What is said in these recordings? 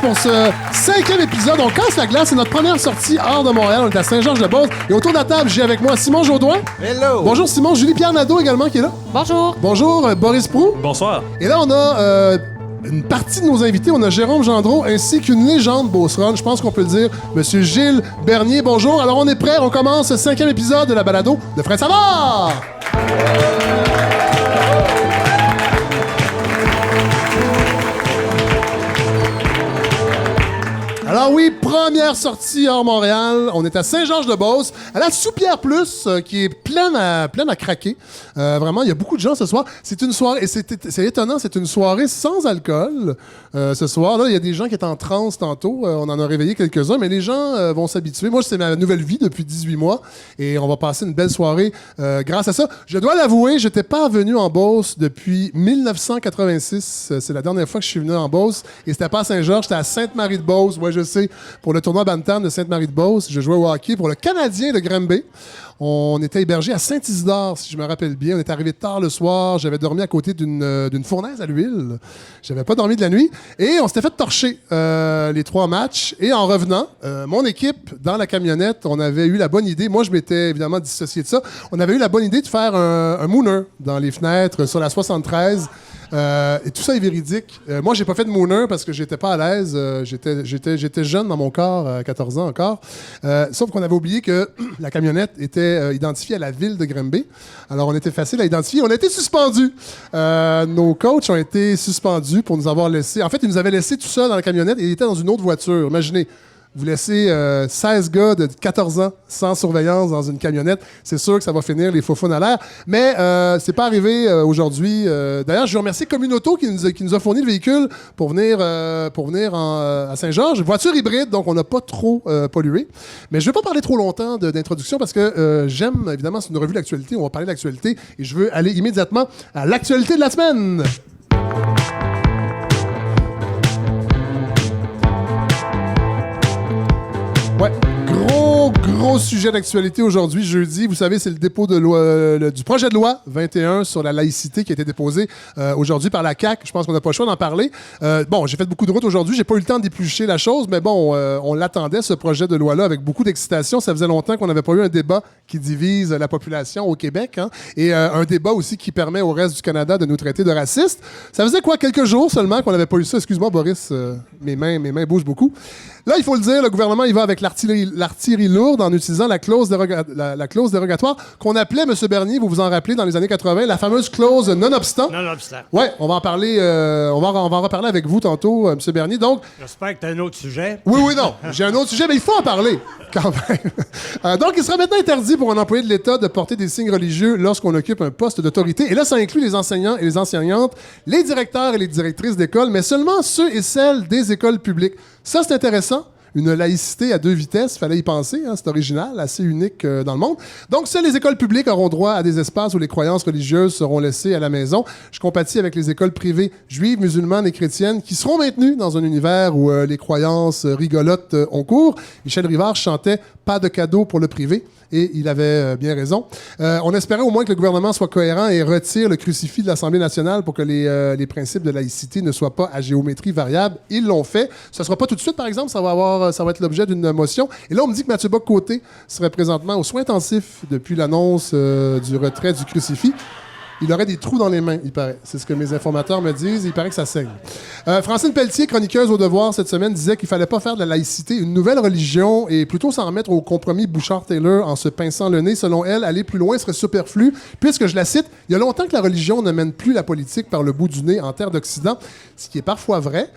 pour ce 5e épisode. On casse la glace. C'est notre première sortie hors de Montréal. On est à Saint-Georges-de-Beauce. Et autour de la table, j'ai avec moi Simon Jourdouin. Hello! Bonjour Simon. Julie-Pierre Nadeau également qui est là. Bonjour. Bonjour Boris Proulx. Bonsoir. Et là, on a une partie de nos invités. On a Jérôme Gendreau ainsi qu'une légende Beauceronne. Je pense qu'on peut le dire. Monsieur Gilles Bernier. Bonjour. Alors, on est prêts. On commence ce 5e épisode de la balado de Fred Savard. Alors oui, première sortie hors Montréal. On est à Saint-Georges-de-Beauce, à la Soupière Plus, qui est pleine à craquer. Vraiment, il y a beaucoup de gens ce soir. C'est une soirée, et c'est étonnant, c'est une soirée sans alcool. Ce soir-là, il y a des gens qui étaient en transe tantôt. On en a réveillé quelques-uns, mais les gens vont s'habituer. Moi, c'est ma nouvelle vie depuis 18 mois, et on va passer une belle soirée grâce à ça. Je dois l'avouer, je n'étais pas venu en Beauce depuis 1986. C'est la dernière fois que je suis venu en Beauce, et c'était pas à Saint-Georges, c'était à Sainte-Marie-de-Beauce. Ouais, je sais, pour le tournoi Bantam de Sainte-Marie-de-Beauce. Je jouais au hockey pour le Canadien de Granby. On était hébergé à Saint-Isidore, si je me rappelle bien. On est arrivé tard le soir. J'avais dormi à côté d'une fournaise à l'huile. J'avais pas dormi de la nuit. Et on s'était fait torcher les 3 matchs. Et en revenant, mon équipe, dans la camionnette, on avait eu la bonne idée. Moi, je m'étais évidemment dissocié de ça. On avait eu la bonne idée de faire un mooner dans les fenêtres sur la 73. Et tout ça est véridique. Moi, j'ai pas fait de mooner parce que j'étais pas à l'aise. J'étais jeune dans mon corps, à 14 ans encore. Sauf qu'on avait oublié que la camionnette était identifiée à la ville de Granby. Alors, on était facile à identifier. On a été suspendus. Nos coachs ont été suspendus pour nous avoir laissé... En fait, ils nous avaient laissés tout seuls dans la camionnette et ils étaient dans une autre voiture. Imaginez. Vous laissez 16 gars de 14 ans sans surveillance dans une camionnette, c'est sûr que ça va finir les faux-founes à l'air. Mais c'est pas arrivé aujourd'hui. D'ailleurs, je veux remercier Communauto qui nous a fourni le véhicule pour venir à Saint-Georges. Voiture hybride, donc on n'a pas trop pollué. Mais je ne veux pas parler trop longtemps d'introduction parce que j'aime, évidemment, c'est une revue d'actualité. On va parler d'actualité et je veux aller immédiatement à l'actualité de la semaine. Ouais, gros sujet d'actualité aujourd'hui, jeudi. Vous savez, c'est le dépôt de loi, du projet de loi 21 sur la laïcité qui a été déposé aujourd'hui par la CAQ. Je pense qu'on n'a pas le choix d'en parler. Bon, j'ai fait beaucoup de route aujourd'hui. J'ai pas eu le temps d'éplucher la chose, mais bon, on l'attendait, ce projet de loi-là, avec beaucoup d'excitation. Ça faisait longtemps qu'on n'avait pas eu un débat qui divise la population au Québec, hein, et un débat aussi qui permet au reste du Canada de nous traiter de racistes. Ça faisait quoi, quelques jours seulement qu'on n'avait pas eu ça? Excuse-moi, Boris, mes mains bougent beaucoup. Là, il faut le dire, le gouvernement, il va avec l'artillerie lourde en utilisant la clause dérogatoire qu'on appelait, M. Bernier, vous vous en rappelez, dans les années 80, la fameuse clause non-obstant. Non-obstant. Oui, on va en parler, on va en reparler avec vous tantôt, M. Bernier. Donc, j'espère que tu as un autre sujet. Oui, non. J'ai un autre sujet, mais il faut en parler, quand même. Donc, il sera maintenant interdit pour un employé de l'État de porter des signes religieux lorsqu'on occupe un poste d'autorité. Et là, ça inclut les enseignants et les enseignantes, les directeurs et les directrices d'école, mais seulement ceux et celles des écoles publiques. Ça, c'est intéressant. Une laïcité à 2 vitesses, fallait y penser, hein, c'est original, assez unique dans le monde. Donc, seules les écoles publiques auront droit à des espaces où les croyances religieuses seront laissées à la maison. Je compatis avec les écoles privées juives, musulmanes et chrétiennes qui seront maintenues dans un univers où les croyances rigolotes ont cours. Michel Rivard chantait « Pas de cadeau pour le privé ». Et il avait bien raison. On espérait au moins que le gouvernement soit cohérent et retire le crucifix de l'Assemblée nationale pour que les principes de laïcité ne soient pas à géométrie variable. Ils l'ont fait. Ce ne sera pas tout de suite, par exemple. Ça va être l'objet d'une motion. Et là, on me dit que Mathieu Bock-Côté serait présentement aux soins intensifs depuis l'annonce du retrait du crucifix. Il aurait des trous dans les mains, il paraît. C'est ce que mes informateurs me disent. Il paraît que ça saigne. Francine Pelletier, chroniqueuse au Devoir cette semaine, disait qu'il fallait pas faire de la laïcité une nouvelle religion et plutôt s'en remettre au compromis Bouchard-Taylor en se pinçant le nez. Selon elle, aller plus loin serait superflu, puisque, je la cite, « Il y a longtemps que la religion ne mène plus la politique par le bout du nez en terre d'Occident », ce qui est parfois vrai,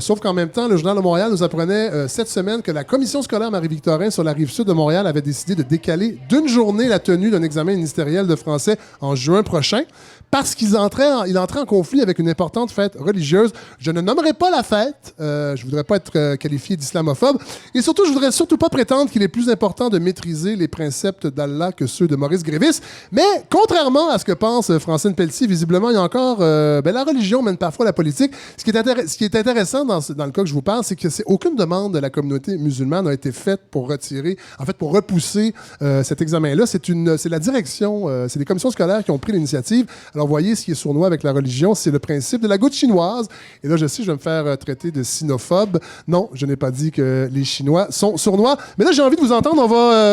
sauf qu'en même temps, le Journal de Montréal nous apprenait cette semaine que la commission scolaire Marie-Victorin sur la rive sud de Montréal avait décidé de décaler d'une journée la tenue d'un examen ministériel de français en juin prochain, parce qu'il entrait en conflit avec une importante fête religieuse. Je ne nommerai pas la fête, je voudrais pas être qualifié d'islamophobe, et surtout, je voudrais surtout pas prétendre qu'il est plus important de maîtriser les préceptes d'Allah que ceux de Maurice Grévis, mais contrairement à ce que pense Francine Pelletier, visiblement, il y a encore... la religion mène parfois la politique. Ce qui est intéressant dans le cas que je vous parle, c'est que aucune demande de la communauté musulmane n'a été faite pour repousser cet examen-là. C'est la direction, c'est les commissions scolaires qui ont pris l'initiative. Alors, Alors, voyez ce qui est sournois avec la religion, c'est le principe de la goutte chinoise. Et là, je sais, je vais me faire traiter de sinophobe. Non, je n'ai pas dit que les Chinois sont sournois. Mais là, j'ai envie de vous entendre.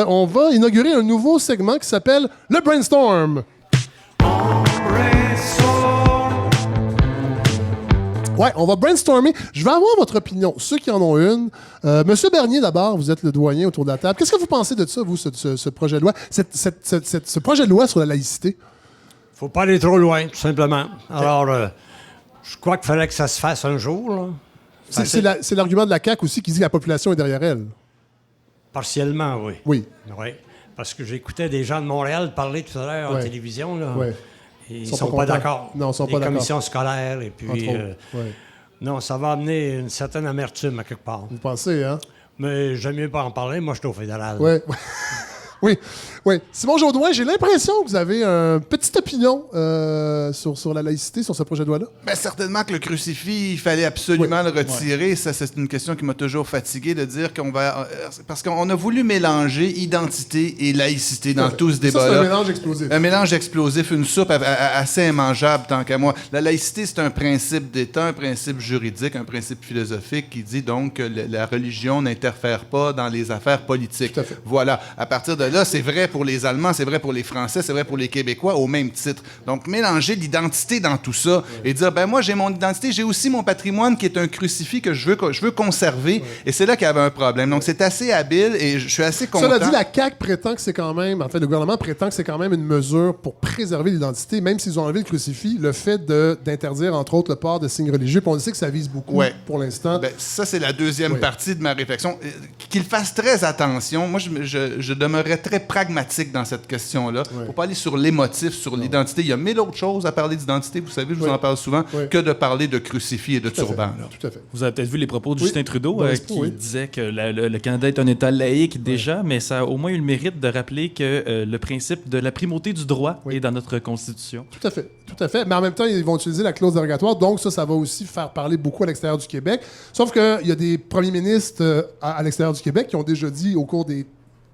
On va inaugurer un nouveau segment qui s'appelle le Brainstorm. Ouais, on va brainstormer. Je vais avoir votre opinion, ceux qui en ont une. Monsieur Bernier, d'abord, vous êtes le doyen autour de la table. Qu'est-ce que vous pensez de ça, vous, ce projet de loi? Ce projet de loi sur la laïcité? Faut pas aller trop loin, tout simplement. Alors, je crois qu'il fallait que ça se fasse un jour. Là. C'est l'argument de la CAQ aussi qui dit que la population est derrière elle. Partiellement, oui. Oui. Oui. Parce que j'écoutais des gens de Montréal parler tout à l'heure en télévision. Là. Ouais. Ils sont pas d'accord. Non, ils sont pas d'accord. Les commissions scolaires, et puis... non, ça va amener une certaine amertume à quelque part. Vous pensez, hein? Mais j'aime mieux pas en parler. Moi, je suis au fédéral. Oui. Oui, oui. Simon Jaudoin, j'ai l'impression que vous avez une petite opinion sur la laïcité, sur ce projet de loi-là. Bien, certainement que le crucifix, il fallait absolument le retirer. Ça, c'est une question qui m'a toujours fatigué de dire qu'on va... Parce qu'on a voulu mélanger identité et laïcité dans tout ce débat-là. C'est un mélange explosif. Un mélange explosif, une soupe assez immangeable, tant qu'à moi. La laïcité, c'est un principe d'État, un principe juridique, un principe philosophique qui dit donc que la religion n'interfère pas dans les affaires politiques. Tout à fait. Voilà. À partir de là, c'est vrai pour les Allemands, c'est vrai pour les Français, c'est vrai pour les Québécois au même titre. Donc, mélanger l'identité dans tout ça et dire, ben moi, j'ai mon identité, j'ai aussi mon patrimoine qui est un crucifix que je veux conserver. Et c'est là qu'il y avait un problème. Donc, c'est assez habile et je suis assez content. Cela dit, la CAQ prétend que c'est quand même, en fait, le gouvernement prétend que c'est quand même une mesure pour préserver l'identité, même s'ils ont enlevé le crucifix, le fait d'interdire, entre autres, le port de signes religieux. Puis on sait que ça vise beaucoup pour l'instant. Ben, ça, c'est la deuxième partie de ma réflexion. Qu'il fasse très attention. Moi, je demeurerais très pragmatique dans cette question-là. Il ne faut pas aller sur l'émotif, sur l'identité. Il y a mille autres choses à parler d'identité, vous savez, je vous en parle souvent, que de parler de crucifix et de turban. Tout à fait. Vous avez peut-être vu les propos de Justin Trudeau qui disait que le Canada est un État laïque déjà, mais ça a au moins eu le mérite de rappeler que le principe de la primauté du droit est dans notre Constitution. Tout à fait. Tout à fait. Mais en même temps, ils vont utiliser la clause dérogatoire, donc ça va aussi faire parler beaucoup à l'extérieur du Québec. Sauf qu'il y a des premiers ministres à l'extérieur du Québec qui ont déjà dit au cours des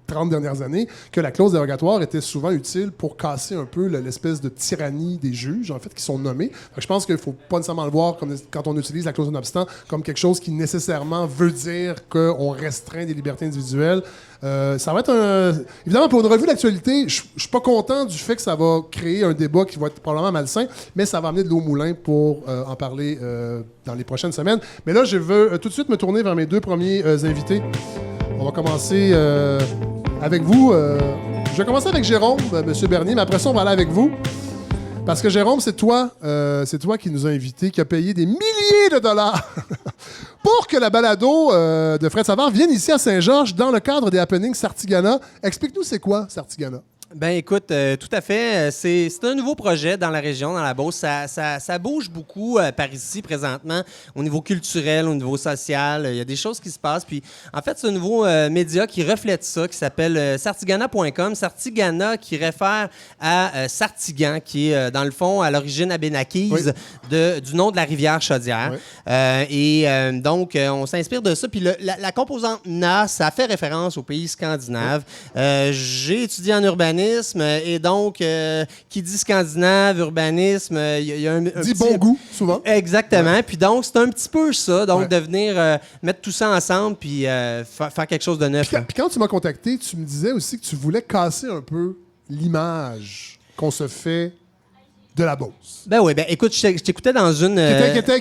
30 dernières années, que la clause dérogatoire était souvent utile pour casser un peu l'espèce de tyrannie des juges, en fait, qui sont nommés. Je pense qu'il ne faut pas nécessairement le voir comme, quand on utilise la clause non-obstant comme quelque chose qui nécessairement veut dire qu'on restreint des libertés individuelles. Ça va être évidemment, pour une revue d'actualité, je ne suis pas content du fait que ça va créer un débat qui va être probablement malsain, mais ça va amener de l'eau au moulin pour en parler dans les prochaines semaines. Mais là, je veux tout de suite me tourner vers mes deux premiers invités. On va commencer avec vous. Je vais commencer avec Jérôme, M. Bernier, mais après ça, on va aller avec vous. Parce que Jérôme, c'est toi qui nous a invités, qui a payé des milliers de dollars pour que la balado de Fred Savard vienne ici à Saint-Georges dans le cadre des happenings Sartigana. Explique-nous, c'est quoi Sartigana? Ben écoute, tout à fait. C'est un nouveau projet dans la région, dans la Beauce. Ça bouge beaucoup par ici présentement, au niveau culturel, au niveau social. Il y a des choses qui se passent. Puis en fait, c'est un nouveau média qui reflète ça, qui s'appelle sartigana.com. Sartigana qui réfère à Sartigan, qui est dans le fond à l'origine abénaquise du nom de la rivière Chaudière. Donc, on s'inspire de ça. Puis la composante Na, ça fait référence aux pays scandinaves. J'ai étudié en urbanisme. Et donc, qui dit scandinave, urbanisme, il y a un dit bon goût, souvent. Exactement. Puis donc, c'est un petit peu ça, donc de venir mettre tout ça ensemble puis faire quelque chose de neuf. Puis quand tu m'as contacté, tu me disais aussi que tu voulais casser un peu l'image qu'on se fait de la Beauce. Ben oui, ben écoute, je t'écoutais dans une...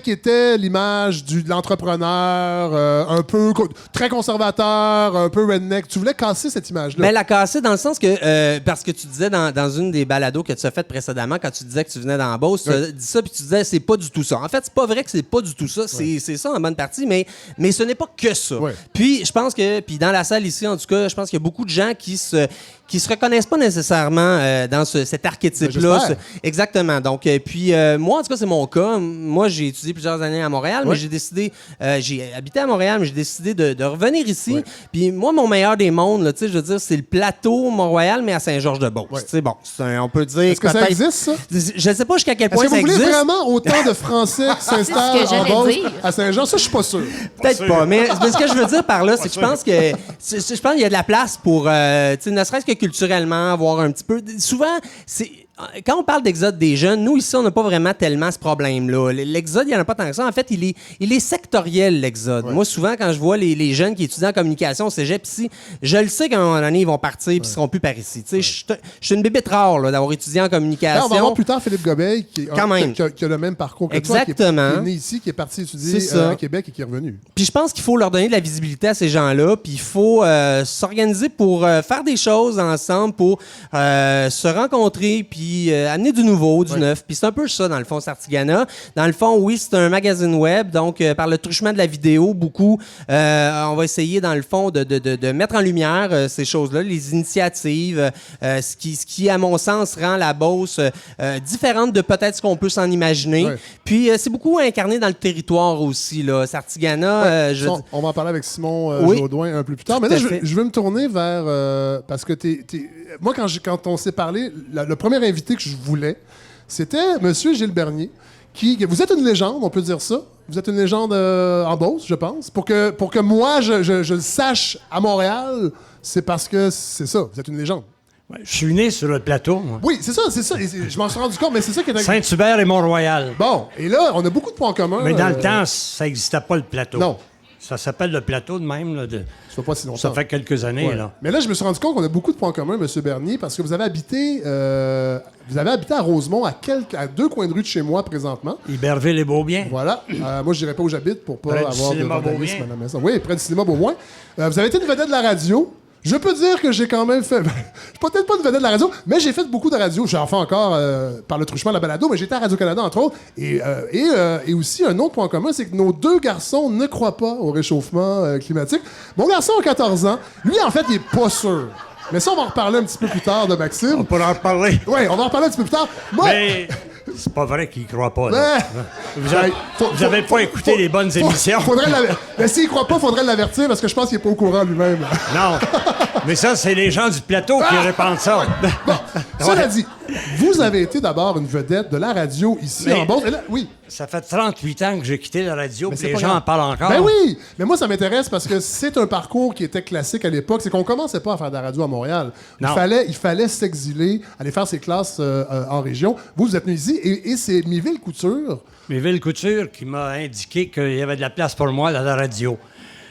Qui était l'image de l'entrepreneur, un peu très conservateur, un peu redneck. Tu voulais casser cette image-là. Ben la casser dans le sens que, parce que tu disais dans une des balados que tu as faites précédemment, quand tu disais que tu venais dans la Beauce, tu as dit ça, puis tu disais c'est pas du tout ça. En fait, c'est pas vrai que c'est pas du tout ça. C'est ça en bonne partie, mais ce n'est pas que ça. Ouais. Puis je pense que, puis dans la salle ici, en tout cas, je pense qu'il y a beaucoup de gens qui se reconnaissent pas nécessairement dans cet archétype-là. Exactement. Donc, puis moi, en tout cas, c'est mon cas. Moi, j'ai étudié plusieurs années à Montréal, mais j'ai décidé... j'ai habité à Montréal, mais j'ai décidé de revenir ici. Puis moi, mon meilleur des mondes, là, je veux dire, c'est le plateau Mont-Royal, mais à Saint-Georges-de-Beauce. Bon, on peut dire... Est-ce que ça existe, ça? Je ne sais pas jusqu'à quel point ça existe. Est-ce que vous voulez vraiment autant de Français qui s'installent en Beauce à Saint-Georges? Ça, je suis pas sûr. Peut-être pas, mais ce que je veux dire par là, c'est que je pense qu'il y a de la place pour, ne serait-ce que culturellement, avoir un petit peu... Souvent, quand on parle d'exode des jeunes, nous, ici, on n'a pas vraiment tellement ce problème-là. L'exode, il n'y en a pas tant que ça. En fait, il est sectoriel, l'exode. Moi, souvent, quand je vois les jeunes qui étudient en communication au cégep ici, je le sais qu'à un moment donné, ils vont partir et ils ne seront plus par ici. Je suis une bébête rare là, d'avoir étudié en communication. Là, on va voir plus tard Philippe Gobeil, qui a le même parcours que toi, qui est né ici, qui est parti étudier à Québec et qui est revenu. Puis je pense qu'il faut leur donner de la visibilité à ces gens-là, puis il faut s'organiser pour faire des choses ensemble, pour se rencontrer, puis amener du nouveau, du neuf. Puis c'est un peu ça, dans le fond, Sartigana. Dans le fond, oui, c'est un magazine web, donc par le truchement de la vidéo, beaucoup, on va essayer, dans le fond, de mettre en lumière ces choses-là, les initiatives, ce qui, à mon sens, rend la Beauce différente de peut-être ce qu'on peut s'en imaginer. Ouais. Puis c'est beaucoup incarné dans le territoire aussi, là. Sartigana... on va en parler avec Simon Jaudoin un peu plus tard. Mais là, je veux me tourner vers... parce que moi, quand on s'est parlé, le premier invité que je voulais, c'était M. Gilles Bernier, vous êtes une légende, on peut dire ça. Vous êtes une légende en Beauce, je pense. Pour que moi, je le sache à Montréal, c'est parce que c'est ça, vous êtes une légende. Ouais, je suis né sur le plateau, moi. Oui, c'est ça. Je m'en suis rendu compte, mais c'est ça qui est... Saint-Hubert et Mont-Royal. Bon, et là, on a beaucoup de points communs. Mais dans le temps, ça n'existait pas, le plateau. Non. Ça s'appelle le plateau de même. Là, ça fait pas si longtemps. Ça fait quelques années. Ouais. Là. Mais là, je me suis rendu compte qu'on a beaucoup de points communs, M. Bernier, parce que vous avez habité à Rosemont, à 2 coins de rue de chez moi, présentement. Iberville et Beaubien. Voilà. Moi, je dirais pas où j'habite pour pas près avoir de vandalisme à la maison. Oui, près du cinéma Beaumoin. Vous avez été une vedette de la radio. Je peux dire que j'ai quand même fait... Je suis peut-être pas une vedette de la radio, mais j'ai fait beaucoup de radio. J'en fais encore par le truchement de la balado, mais j'étais à Radio-Canada, entre autres. Et aussi, un autre point commun, c'est que nos 2 garçons ne croient pas au réchauffement climatique. Mon garçon a 14 ans. Lui, en fait, il est pas sûr. Mais ça, on va en reparler un petit peu plus tard de Maxime. On pourra en reparler. Oui, on va en reparler un petit peu plus tard. Moi... Mais c'est pas vrai qu'il croit pas. Là. Vous avez pas écouté les bonnes émissions. Mais s'il croit pas, il faudrait l'avertir parce que je pense qu'il est pas au courant lui-même. Non. Mais ça, c'est les gens du plateau qui répandent ça. Bon, cela dit, vous avez été d'abord une vedette de la radio ici en Beauce. Oui. Ça fait 38 ans que j'ai quitté la radio, puis les gens en parlent encore. Ben oui! Mais moi, ça m'intéresse parce que c'est un parcours qui était classique à l'époque. C'est qu'on commençait pas à faire de la radio à Montréal. Il fallait s'exiler, aller faire ses classes en région. Vous êtes venu ici et c'est Miville Couture. Miville Couture qui m'a indiqué qu'il y avait de la place pour moi dans la radio.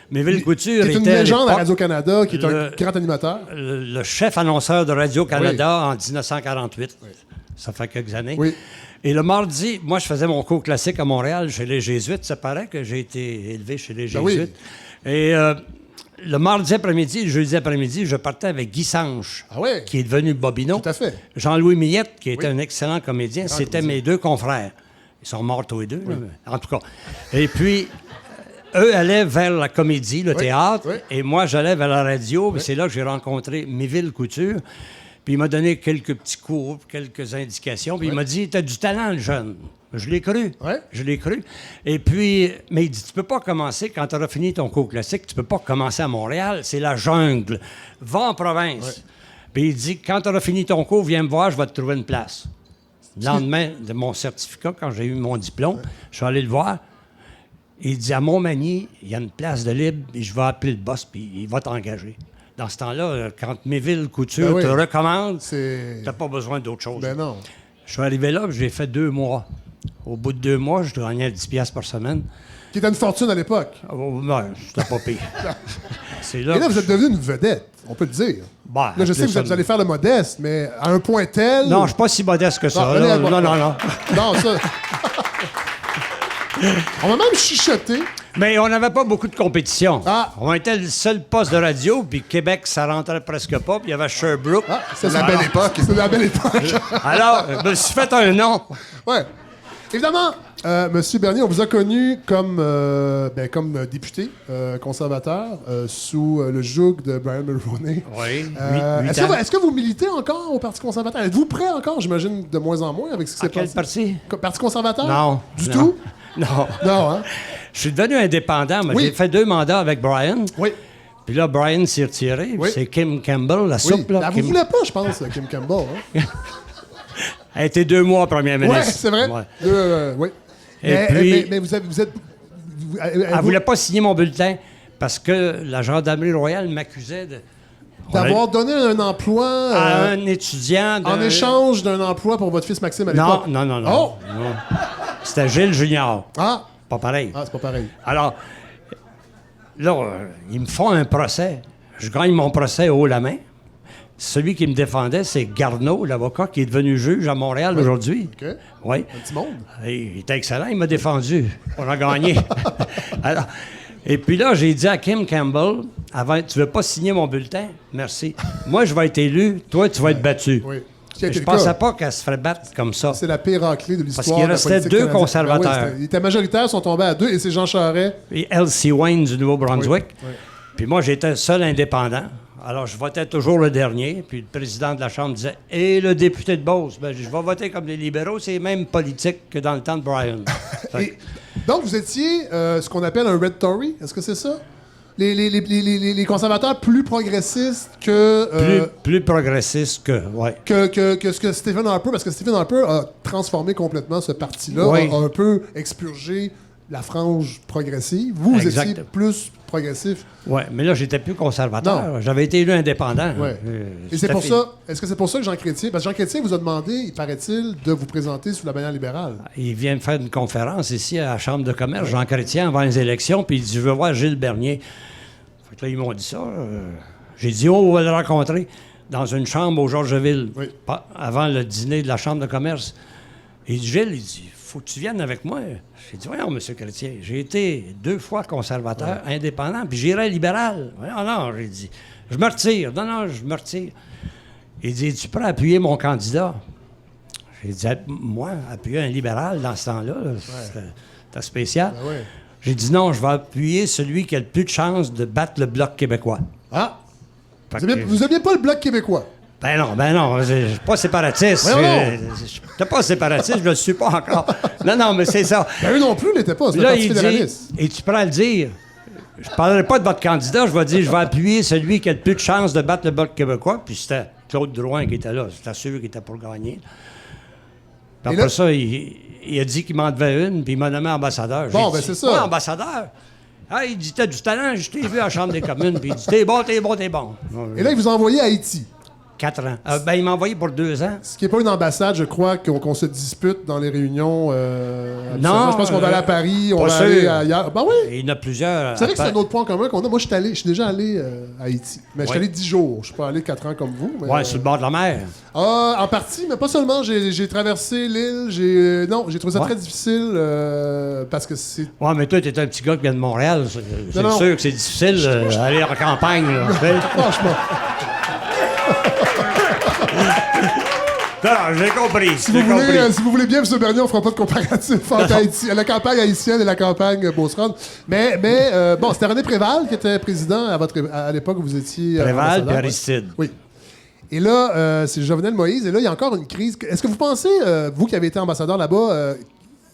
Miville Couture était... une légende à Radio-Canada, qui est un grand animateur. Le chef annonceur de Radio-Canada en 1948. Oui. Ça fait quelques années. Oui. Et le mardi, moi, je faisais mon cours classique à Montréal, chez les Jésuites. Ça paraît que j'ai été élevé chez les Jésuites. Oui. Et le mardi après-midi, le jeudi après-midi, je partais avec Guy Sanche, qui est devenu Bobino. Tout à fait. Jean-Louis Millette, qui était un excellent comédien. C'était mes 2 confrères. Ils sont morts tous les 2, là, en tout cas. Et puis... Eux allaient vers la comédie, le théâtre, et moi, j'allais vers la radio. C'est là que j'ai rencontré Miville Couture. Puis il m'a donné quelques petits cours, quelques indications. Puis il m'a dit, t'as du talent, le jeune. Je l'ai cru. Je l'ai cru. Et puis, mais il dit, tu peux pas commencer, quand tu auras fini ton cours classique, tu peux pas commencer à Montréal. C'est la jungle. Va en province. Puis il dit, quand tu auras fini ton cours, viens me voir, je vais te trouver une place. Le lendemain de mon certificat, quand j'ai eu mon diplôme, je suis allé le voir. Il dit, à Montmagny, il y a une place de libre, et je vais appeler le boss, puis il va t'engager. Dans ce temps-là, quand Miville Couture te recommande, t'as pas besoin d'autre chose. Ben non. Je suis arrivé là, j'ai fait 2 mois. Au bout de 2 mois, je gagnais 10$ par semaine. Qui était une fortune à l'époque. Non, c'était pas pire. Et là, vous êtes devenu une vedette, on peut le dire. Là, je sais que vous allez faire le modeste, mais à un point tel... Non, je suis pas si modeste que ça. Non. Non, ça... On m'a même chuchoté. Mais on n'avait pas beaucoup de compétition. On était le seul poste de radio, puis Québec, ça rentrait presque pas, puis il y avait Sherbrooke. C'est la belle époque. C'est la belle époque. Alors, je me suis fait un nom. Ouais. Évidemment, M. Bernier, on vous a connu comme député conservateur sous le joug de Brian Mulroney. Oui. Est-ce que vous militez encore au Parti conservateur? Êtes-vous prêt encore, j'imagine, de moins en moins avec ce qui s'est passé? Quel parti? Parti conservateur? Non. Du tout? Non. Non, hein? Je suis devenu indépendant, mais j'ai fait 2 mandats avec Brian. Oui. Puis là, Brian s'est retiré. C'est Kim Campbell, la soupe. Là, vous ne voulez pas, je pense, Kim Campbell. Hein? Elle a été 2 mois première ministre. Oui, c'est vrai. Ouais. Oui. Mais vous êtes... Elle ne voulait pas signer mon bulletin parce que la gendarmerie royale m'accusait D'avoir donné un emploi à un étudiant. en échange d'un emploi pour votre fils Maxime à l'époque. Non. Oh! Non. C'était Gilles Junior. Ah! Pas pareil. Ah, c'est pas pareil. Alors, là, ils me font un procès. Je gagne mon procès haut la main. Celui qui me défendait, c'est Garneau, l'avocat qui est devenu juge à Montréal aujourd'hui. OK. Oui. Un petit monde. Il était excellent, il m'a défendu. On a gagné. Alors, et puis là, j'ai dit à Kim Campbell, avant, tu veux pas signer mon bulletin? Merci. Moi, je vais être élu, toi, tu vas être battu. Oui. Qui a été Je le pensais cas. pas qu'elle se ferait battre comme ça. C'est la pire raclée de l'histoire. Parce qu'il de la restait politique deux canadienne. conservateurs. Ben oui, ils étaient majoritaires, sont tombés à 2, et c'est Jean Charest. Et Elsie Wayne du Nouveau-Brunswick. Oui. Puis moi, j'étais le seul indépendant. Alors, je votais toujours le dernier. Puis le président de la Chambre disait « Et le député de Beauce? Ben, je vais voter comme les libéraux. C'est même politique que dans le temps de Brian. » Et donc, vous étiez ce qu'on appelle un Red Tory, est-ce que c'est ça? Les conservateurs plus progressistes que... Plus progressiste que... Ouais. que ce que Stephen Harper, parce que Stephen Harper a transformé complètement ce parti-là, Oui. a un peu expurgé la frange progressive. Vous Exact. étiez plus progressif. Oui, mais là, j'étais plus conservateur. J'avais été élu indépendant. Ouais. Et c'est pour ça... Est-ce que c'est pour ça que Jean Chrétien... Parce que Jean Chrétien vous a demandé, il paraît-il, de vous présenter sous la bannière libérale. Il vient me faire une conférence ici à la Chambre de commerce, Jean Chrétien, avant les élections, puis il dit « Je veux voir Gilles Bernier. » Fait que là, ils m'ont dit ça. J'ai dit « Oh, on va le rencontrer dans une chambre au Georgeville, Oui. avant le dîner de la Chambre de commerce. » Il dit « Gilles, il dit, faut que tu viennes avec moi. » J'ai dit « Voyons, M. Chrétien, j'ai été 2 fois conservateur, indépendant, puis j'irai libéral. » Voyons, non, j'ai dit « Je me retire. » Non, je me retire. Il dit « Tu peux appuyer mon candidat? » J'ai dit « Moi, appuyer un libéral dans ce temps-là, c'était spécial. Ben ouais. J'ai dit « Non, je vais appuyer celui qui a le plus de chances de battre le Bloc québécois. » Ah! Fait Vous que- n'aimiez pas le Bloc québécois? Ben non, je suis pas séparatiste. Voyons Je suis pas séparatiste, je le suis pas encore. Non, mais c'est ça. Ben, eux non plus n'étaient pas, c'est Puis le là, Parti il dit, fédéraliste. et tu prends à le dire, je parlerai pas de votre candidat, je vais dire, je vais appuyer celui qui a le plus de chances de battre le Bloc québécois, puis c'était Claude Drouin qui était là, c'était sûr qu'il était pour gagner. Puis Et après là- ça, il a dit qu'il m'en devait une, puis il m'a nommé ambassadeur. Bon, J'ai ben dit, c'est ça. Ouais, ambassadeur? Ah, il dit, t'as du talent, je t'ai vu à la Chambre des communes, puis il dit, t'es bon. Et là, ils vous ont envoyé à Haïti. 4 ans. Ben, il m'a envoyé pour 2 ans. Ce qui n'est pas une ambassade, je crois, qu'on se dispute dans les réunions. habituellement. Non, Je pense qu'on va aller à Paris, on pas va aller sûr. ailleurs. Ben oui! Et il y en a plusieurs. Vous savez que c'est après- un autre point commun qu'on a. Moi, je suis déjà allé à Haïti. Mais je suis Ouais. allé 10 jours. Je suis pas allé 4 ans comme vous. Mais, Ouais, sur le bord de la mer. En partie, mais pas seulement. J'ai traversé l'île. J'ai trouvé ça Ouais. très difficile parce que c'est... Ouais, mais toi, t'es un petit gars qui vient de Montréal. C'est Non. sûr que c'est difficile d'aller en campagne. Là, tu sais. Franchement, Non, j'ai compris. si vous voulez bien, M. Bernier, on fera pas de comparatif entre la campagne haïtienne et la campagne Beauceronne. Mais bon, c'était René Préval qui était président à l'époque où vous étiez... Préval ambassadeur, puis ouais. Aristide. Oui. Et là, c'est Jovenel Moïse. Et là, il y a encore une crise. Est-ce que vous pensez, vous qui avez été ambassadeur là-bas,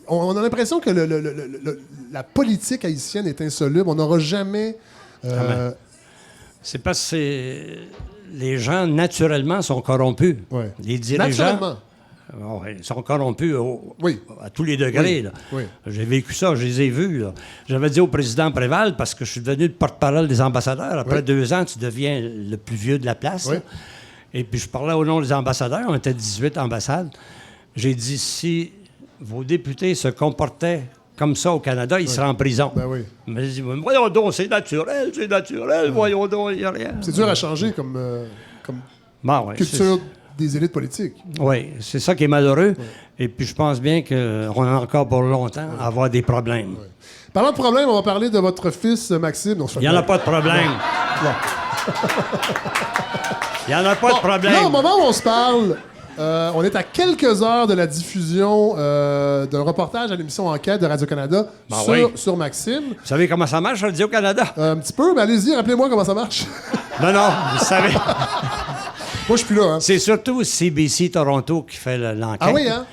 on a l'impression que la politique haïtienne est insoluble. On n'aura jamais... C'est parce que les gens, naturellement, sont corrompus. Ouais. Les dirigeants Naturellement. Ils sont corrompus Oui. à tous les degrés. Oui. Là. Oui. J'ai vécu ça, je les ai vus. Là. J'avais dit au président Préval, parce que je suis devenu le porte-parole des ambassadeurs, après Oui. 2 ans, tu deviens le plus vieux de la place. Oui. là. Et puis je parlais au nom des ambassadeurs, on était 18 ambassades. J'ai dit, si vos députés se comportaient comme ça au Canada, ils seraient en prison. Ben oui. Mais je dis, voyons donc, c'est naturel, voyons donc, il n'y a rien. C'est dur à changer comme Bon, ouais, culture des élites politiques. Oui, c'est ça qui est malheureux. Et puis je pense bien qu'on a encore pour longtemps à avoir des problèmes. Parlant de problème, on va parler de votre fils Maxime. Non, Il n'y en a pas de problème. Il n'y en a pas de problème. Là, au moment où on se parle, on est à quelques heures de la diffusion d'un reportage à l'émission Enquête de Radio-Canada Ben oui. sur Maxime. Vous savez comment ça marche, Radio-Canada? Un petit peu, mais allez-y, rappelez-moi comment ça marche. Non, vous savez. Moi, je suis plus là. Hein. C'est surtout CBC Toronto qui fait l'enquête. Ah oui, hein?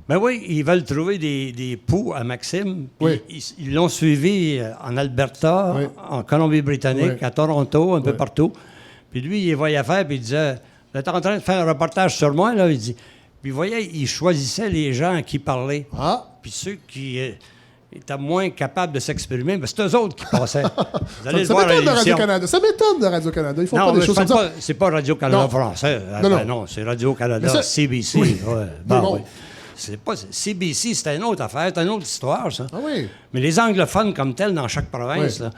Ben oui, ils veulent trouver des poux à Maxime. Puis Oui. Ils l'ont suivi en Alberta, Oui. en Colombie-Britannique, Oui. à Toronto, un peu Oui. partout. Puis lui, il voyait faire, puis il disait, « Vous êtes en train de faire un reportage sur moi, là? » Il dit. Puis vous voyez, il choisissait les gens à qui parler. Ah, Puis ceux étaient moins capables de s'exprimer, mais c'est eux autres qui passaient. Vous allez le Ça voir à m'étonne de l'émission. Radio-Canada. Ça m'étonne de Radio-Canada. Ils font Non, pas des mais choses je comme parle ça. pas, c'est pas Radio-Canada Non. français. Non. C'est Radio-Canada, Mais ça- CBC. Oui. Ouais. Mais bon. Oui. C'est pas, CBC, c'était une autre affaire, c'est une autre histoire, ça. Ah oui. Mais les anglophones comme tels dans chaque province, Oui. là,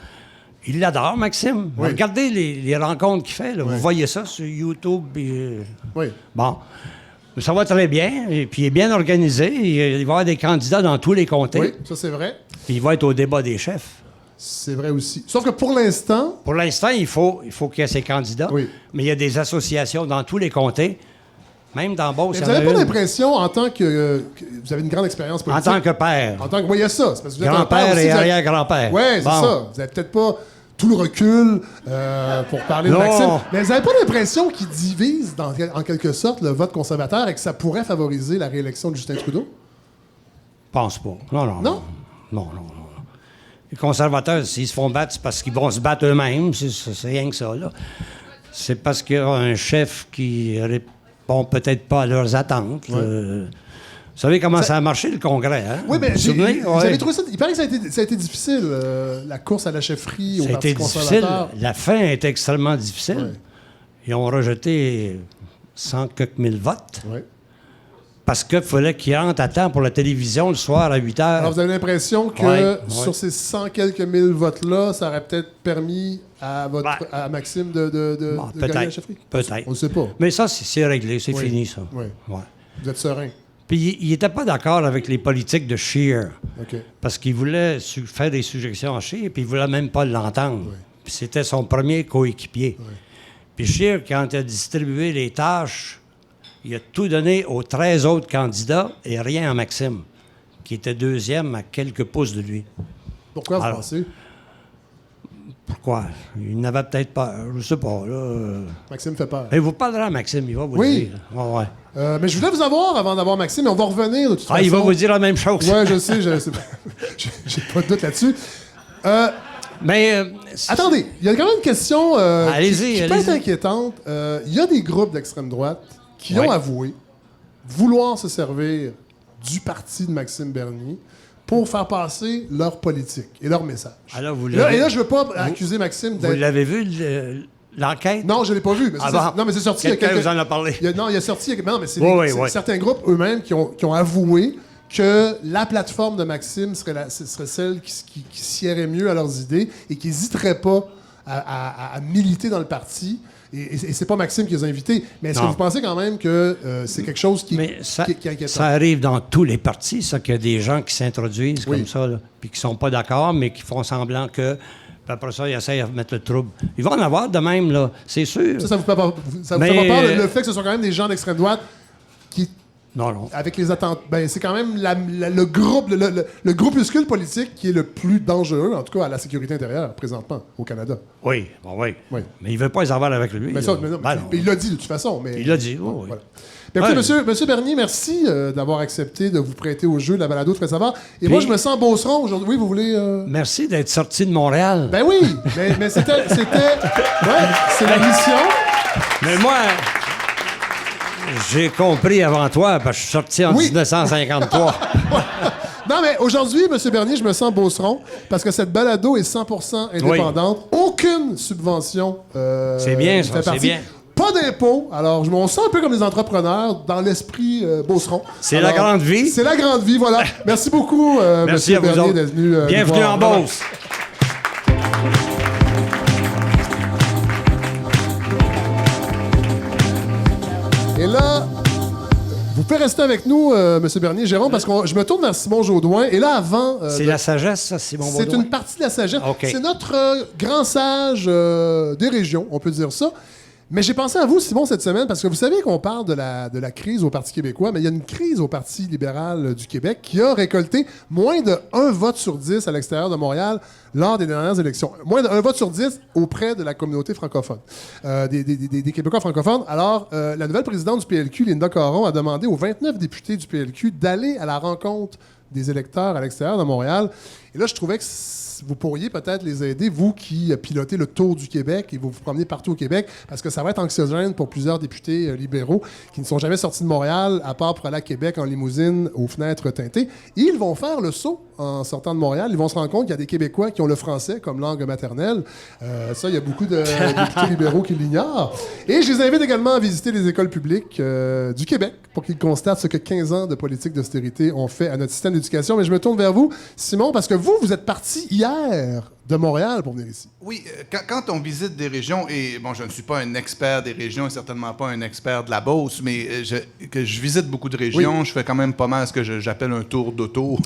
ils l'adorent, Maxime. Oui. Regardez les rencontres qu'il fait. Là. Vous voyez ça sur YouTube. Oui. Bon. Mais ça va très bien. Et puis, il est bien organisé. Il va y avoir des candidats dans tous les comtés. Oui, ça c'est vrai. Puis, il va être au débat des chefs. C'est vrai aussi. Sauf que pour l'instant, Pour l'instant, il faut qu'il y ait ces candidats. Oui. Mais il y a des associations dans tous les comtés. Même dans Beauce, mais il vous y en a n'avez pas une. l'impression, en tant que vous avez une grande expérience En politique. tant que père. En tant que. Oui, il y a ça. C'est parce que vous êtes un père Grand-père aussi, et vous avez- arrière-grand-père. Oui, c'est Bon. ça. Vous n'avez peut-être pas tout le recul pour parler de Non. Maxime. Mais vous n'avez pas l'impression qu'il divise, en quelque sorte, le vote conservateur et que ça pourrait favoriser la réélection de Justin Trudeau? Je pense pas. Non. Non? Non. Les conservateurs, s'ils se font battre, c'est parce qu'ils vont se battre eux-mêmes. C'est rien que ça, là. C'est parce qu'il y a un chef qui répond peut-être pas à leurs attentes. Vous savez comment ça a marché, le Congrès, hein? Oui, mais Vous vous souvenez? vous Ouais. avez trouvé ça. Il paraît que ça a été difficile, la course à la chefferie au Ça a Parti été difficile. conservateur. La fin a été extrêmement difficile. Ouais. Ils ont rejeté 100 quelques mille votes Oui. parce qu'il fallait qu'ils rentrent à temps pour la télévision le soir à 8 heures. Alors, vous avez l'impression que Ouais. sur ces 100 quelques mille votes-là, ça aurait peut-être permis à à Maxime de Bon, gagner la peut-être. chefferie? Peut-être. On ne sait pas. Mais ça, c'est réglé, c'est Oui. fini, ça. Oui. Ouais. Vous êtes serein. Puis il n'était pas d'accord avec les politiques de Scheer, OK. parce qu'il voulait faire des suggestions à Scheer, puis il voulait même pas l'entendre. Puis c'était son premier coéquipier. Puis Scheer, quand il a distribué les tâches, il a tout donné aux 13 autres candidats et rien à Maxime, qui était deuxième à quelques pouces de lui. Pourquoi vous Alors, pensez? Pourquoi? Il n'avait peut-être peur, je sais pas. Là. Maxime fait peur. Et vous parlerez à Maxime, il va vous Oui. le dire. Ouais. Mais je voulais vous avoir avant d'avoir Maxime, mais on va revenir de toute façon. Ah, il va vous dire la même chose. Oui, je sais. J'ai pas de doute là-dessus. Mais Attendez, il y a quand même une question Allez-y, qui peut allez-y. être inquiétante. Il y a des groupes d'extrême droite qui Ouais. ont avoué vouloir se servir du parti de Maxime Bernier pour faire passer leur politique et leur message. Alors, vous Et l'avez- là, je ne veux pas accuser Maxime vous d'être... l'avez vu, l'enquête? Non, je ne l'ai pas vu. Mais Ah c'est- bon? non, mais c'est sorti il y a Quelqu'un quelques... vous en a parlé. Non, il y a sorti... Non, mais c'est Oui, c'est oui. certains groupes eux-mêmes qui ont avoué que la plateforme de Maxime serait celle qui siérait mieux à leurs idées et qui n'hésiterait pas à militer dans le parti. Et c'est pas Maxime qui les a invités. Mais est-ce que Non. vous pensez quand même que c'est quelque chose qui Mais ça, est inquiétant? ça arrive dans tous les partis, ça, qu'il y a des gens qui s'introduisent Oui. comme ça, là, puis qui sont pas d'accord, mais qui font semblant que... Puis après ça, ils essayent de mettre le trouble. Ils vont en avoir de même, là, c'est sûr. Ça vous fait pas, ça vous Mais, fait pas peur, le fait que ce soit quand même des gens d'extrême droite qui, Non. avec les attentes... Ben, c'est quand même le groupe, le groupuscule politique qui est le plus dangereux, en tout cas à la sécurité intérieure, présentement, au Canada. Oui, bon, oui. Oui. Mais il veut pas les avoir avec lui. Mais là. ça, mais non, Ben non. mais il l'a dit de toute façon. Mais, Il l'a dit, oui, oui. Voilà. Bien, écoutez, Ouais. monsieur Bernier, merci d'avoir accepté de vous prêter au jeu de la balado Très Savard. Et moi, je me sens beauceron aujourd'hui. Oui, vous voulez... Merci d'être sorti de Montréal. Ben oui, mais c'était... Ouais, c'est la mission. Mais moi, j'ai compris avant toi, parce que je suis sorti en Oui. 1953. Non, mais aujourd'hui, M. Bernier, je me sens beauceron parce que cette balado est 100% indépendante. Aucune subvention. C'est bien, ne ça, fait c'est partie. bien. Pas d'impôts. Alors, on se sent un peu comme des entrepreneurs dans l'esprit beauceron. C'est Alors, la grande vie. C'est la grande vie, voilà. Merci beaucoup, Merci M. à vous Bernier, autres. d'être venu. nous Bienvenue voir. en Beauce. Et là, vous pouvez rester avec nous, M. Bernier, Jérôme, parce que je me tourne vers Simon Jaudoin. Et là, avant... C'est la sagesse, ça, Simon C'est Baudouin? une partie de la sagesse. OK. C'est notre grand sage des régions, on peut dire ça. Mais j'ai pensé à vous, Simon, cette semaine, parce que vous savez qu'on parle de la crise au Parti québécois, mais il y a une crise au Parti libéral du Québec qui a récolté moins de 1 vote sur 10 à l'extérieur de Montréal lors des dernières élections. Moins de 1 vote sur 10 auprès de la communauté francophone, des Québécois francophones. Alors, la nouvelle présidente du PLQ, Linda Caron, a demandé aux 29 députés du PLQ d'aller à la rencontre des électeurs à l'extérieur de Montréal. Et là, je trouvais que vous pourriez peut-être les aider, vous qui pilotez le tour du Québec et vous vous promenez partout au Québec, parce que ça va être anxiogène pour plusieurs députés libéraux qui ne sont jamais sortis de Montréal, à part pour aller à Québec en limousine aux fenêtres teintées. Ils vont faire le saut en sortant de Montréal. Ils vont se rendre compte qu'il y a des Québécois qui ont le français comme langue maternelle. Ça, il y a beaucoup de députés libéraux qui l'ignorent. Et je les invite également à visiter les écoles publiques du Québec pour qu'ils constatent ce que 15 ans de politique d'austérité ont fait à notre système d'éducation. Mais je me tourne vers vous, Simon, parce que vous êtes parti hier de Montréal pour venir ici. Oui, quand on visite des régions, et bon, je ne suis pas un expert des régions et certainement pas un expert de la Beauce, mais je visite beaucoup de régions, je fais quand même pas mal ce que j'appelle un tour d'auto.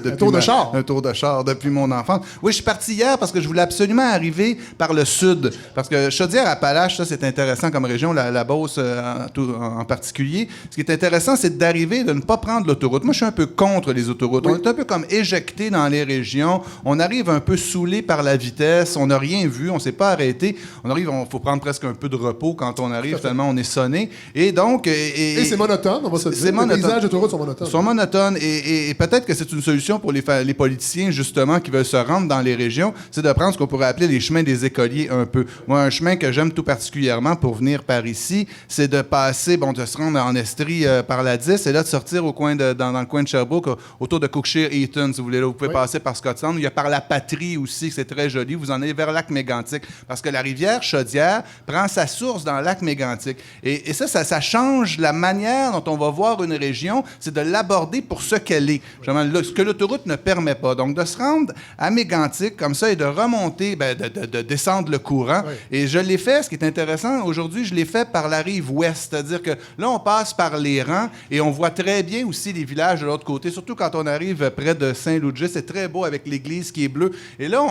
Un tour de char. Un tour de char depuis mon enfance. Oui, je suis parti hier parce que je voulais absolument arriver par le sud. Parce que Chaudière-Appalaches, ça, c'est intéressant comme région, la Beauce en particulier. Ce qui est intéressant, c'est d'arriver, de ne pas prendre l'autoroute. Moi, je suis un peu contre les autoroutes. Oui. On est un peu comme éjecté dans les régions. On arrive un peu saoulé par la vitesse. On n'a rien vu. On ne s'est pas arrêté. On arrive, il faut prendre presque un peu de repos quand on arrive, tellement on est sonné. Et donc... Et c'est monotone, on va se dire. Les paysages d'autoroute sont monotones. Sont monotones. Et peut-être que c'est une solution pour les politiciens, justement, qui veulent se rendre dans les régions, c'est de prendre ce qu'on pourrait appeler les chemins des écoliers un peu. Moi, un chemin que j'aime tout particulièrement pour venir par ici, c'est de passer, de se rendre en Estrie par la 10 et là, de sortir dans le coin de Sherbrooke, autour de Cookshire-Eaton, si vous voulez. Là, vous pouvez passer par Scotland. Il y a par la Patrie aussi, c'est très joli. Vous en allez vers le lac Mégantic. Parce que la rivière Chaudière prend sa source dans le lac Mégantic. Et ça change la manière dont on va voir une région, c'est de l'aborder pour ce qu'elle est. Ce que l'autoroute ne permet pas. Donc, de se rendre à Mégantic comme ça et de remonter, de descendre le courant. Oui. Et je l'ai fait, ce qui est intéressant, aujourd'hui, je l'ai fait par la rive ouest. C'est-à-dire que là, on passe par les rangs et on voit très bien aussi les villages de l'autre côté, surtout quand on arrive près de Saint-Ludger. C'est très beau avec l'église qui est bleue. Et là,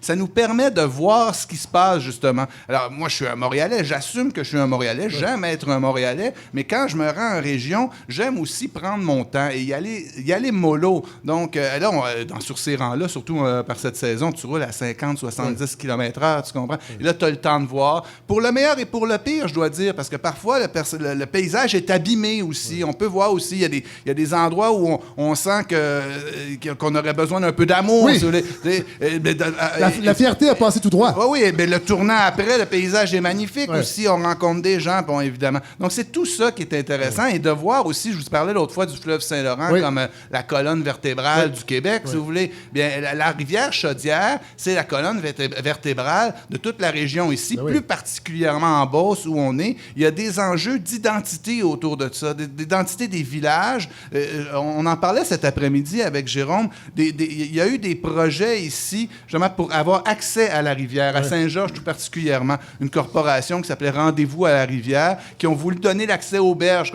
ça nous permet de voir ce qui se passe, justement. Alors, moi, je suis un Montréalais. J'assume que je suis un Montréalais. J'aime être un Montréalais. Mais quand je me rends en région, j'aime aussi prendre mon temps et y aller mollo. Donc, là, sur ces rangs-là, surtout par cette saison, tu roules à 50-70 km/h, tu comprends? Et là, tu as le temps de voir. Pour le meilleur et pour le pire, je dois dire, parce que parfois, le paysage est abîmé aussi. On peut voir aussi, il y a des endroits où on sent qu'on aurait besoin d'un peu d'amour. Oui. La fierté a passé tout droit. Oui, mais le tournant après, le paysage est magnifique aussi. On rencontre des gens, bon, évidemment. Donc, c'est tout ça qui est intéressant. Et de voir aussi, je vous parlais l'autre fois du fleuve Saint-Laurent comme la colonne vertébrale du Québec, si vous voulez. Bien, la rivière Chaudière, c'est la colonne vertébrale de toute la région ici, plus particulièrement en Beauce où on est. Il y a des enjeux d'identité autour de ça, d'identité des villages. On en parlait cet après-midi avec Jérôme. Il y a eu des projets ici, justement, pour avoir accès à la rivière, à Saint-Georges tout particulièrement. Une corporation qui s'appelait Rendez-vous à la rivière, qui ont voulu donner l'accès aux berges.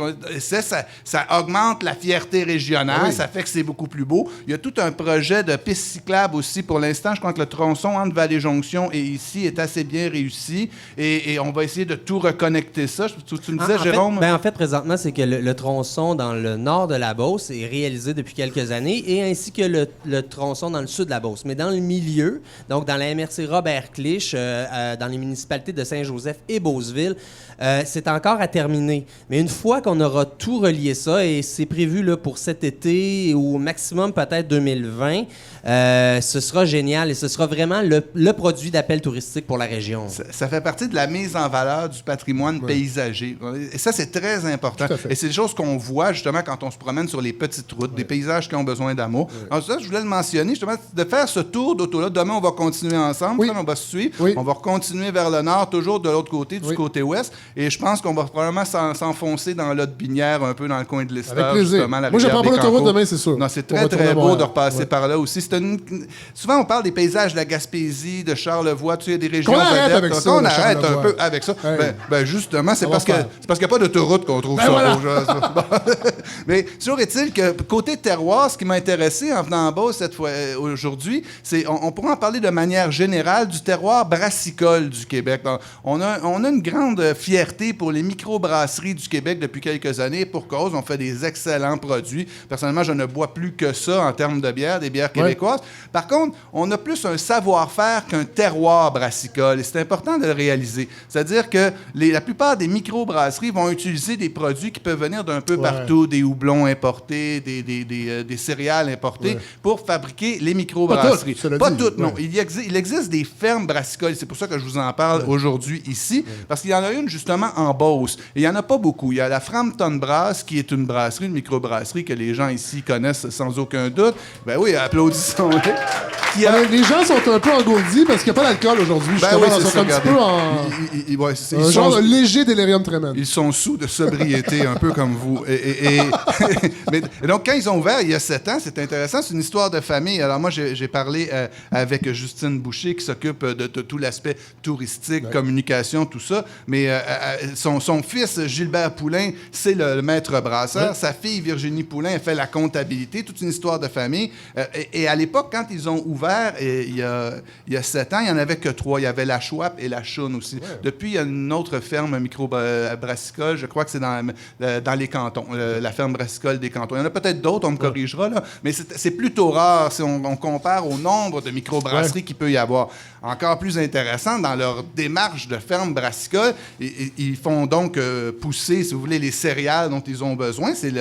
Ça augmente la fierté régionale, ça fait que c'est beaucoup plus beau. Il y a tout un projet de piste cyclable aussi. Pour l'instant, je crois que le tronçon entre Vallée-Jonction et ici est assez bien réussi et on va essayer de tout reconnecter ça. Tu me disais, Jérôme? En fait, présentement, c'est que le tronçon dans le nord de la Beauce est réalisé depuis quelques années et ainsi que le tronçon dans le sud de la Beauce. Mais dans le milieu, donc dans la MRC Robert-Clich, dans les municipalités de Saint-Joseph et Beauceville, c'est encore à terminer. Mais une fois qu'on aura tout relié ça, et c'est prévu là, pour cet été ou au maximum peut-être 2020, ce sera génial et ce sera vraiment le produit d'appel touristique pour la région. Ça fait partie de la mise en valeur du patrimoine paysager. Et ça, c'est très important. Et c'est des choses qu'on voit justement quand on se promène sur les petites routes, des paysages qui ont besoin d'amour. Alors ça, je voulais le mentionner, justement, de faire ce tour d'auto-là. Demain, on va continuer ensemble, on va se suivre. On va continuer vers le nord, toujours de l'autre côté, du côté ouest. Et je pense qu'on va probablement s'enfoncer dans l'Aude-Binière, un peu dans le coin de l'Esther. Avec plaisir. Moi, je ne prends pas l'autoroute demain, c'est sûr. Non, c'est très, très beau de repasser par là aussi. Souvent, on parle des paysages de la Gaspésie, de Charlevoix, tu sais, des régions vedettes. On arrête un peu avec ça. Ben justement, c'est parce qu'il n'y a pas d'autoroute qu'on trouve ça. Mais toujours est-il que côté terroir, ce qui m'a intéressé en venant en Beauce cette fois aujourd'hui, c'est on pourra en parler de manière générale du terroir brassicole du Québec. Donc, on a une grande fierté pour les microbrasseries du Québec depuis quelques années. Pour cause, on fait des excellents produits. Personnellement, je ne bois plus que ça en termes de bière, des bières québécoises. Par contre, on a plus un savoir-faire qu'un terroir brassicole. Et c'est important de le réaliser. C'est-à-dire que la plupart des microbrasseries vont utiliser des produits qui peuvent venir d'un peu partout, des houblons importés, des céréales importées, pour fabriquer les microbrasseries. Pas toutes, non. Il existe des fermes brassicoles. C'est pour ça que je vous en parle aujourd'hui ici, parce qu'il y en a une justement en Beauce. Et il n'y en a pas beaucoup. Il y a la Frampton Brass, qui est une brasserie, une microbrasserie que les gens ici connaissent sans aucun doute. Ben oui, applaudissons-les. Les gens sont un peu engourdis parce qu'il n'y a pas d'alcool aujourd'hui. Ben oui, ils sont un petit peu en... un genre de léger délirium tremens. Ils sont sous de sobriété, un peu comme vous. Et donc, quand ils ont ouvert il y a 7 ans, c'est intéressant, c'est une histoire de famille. Alors moi, j'ai parlé avec Justine Boucher, qui s'occupe de tout l'aspect touristique, communication, tout ça. Mais son fils, Gilbert Poulain, c'est le maître brasseur. Ouais. Sa fille, Virginie Poulain, elle fait la comptabilité, toute une histoire de famille. Et à l'époque, quand ils ont ouvert, il y a 7 ans, il n'y en avait que 3. Il y avait la Schwab et la Choune aussi. Ouais. Depuis, il y a une autre ferme micro-brassicole, je crois que c'est dans les cantons, la ferme brassicole des cantons. Il y en a peut-être d'autres, on me corrigera, là, mais c'est plutôt rare si on compare au nombre de microbrasseries qu'il peut y avoir. Encore plus intéressant, dans leur démarche de ferme brassicole, ils font donc pousser, si vous voulez, les céréales dont ils ont besoin. C'est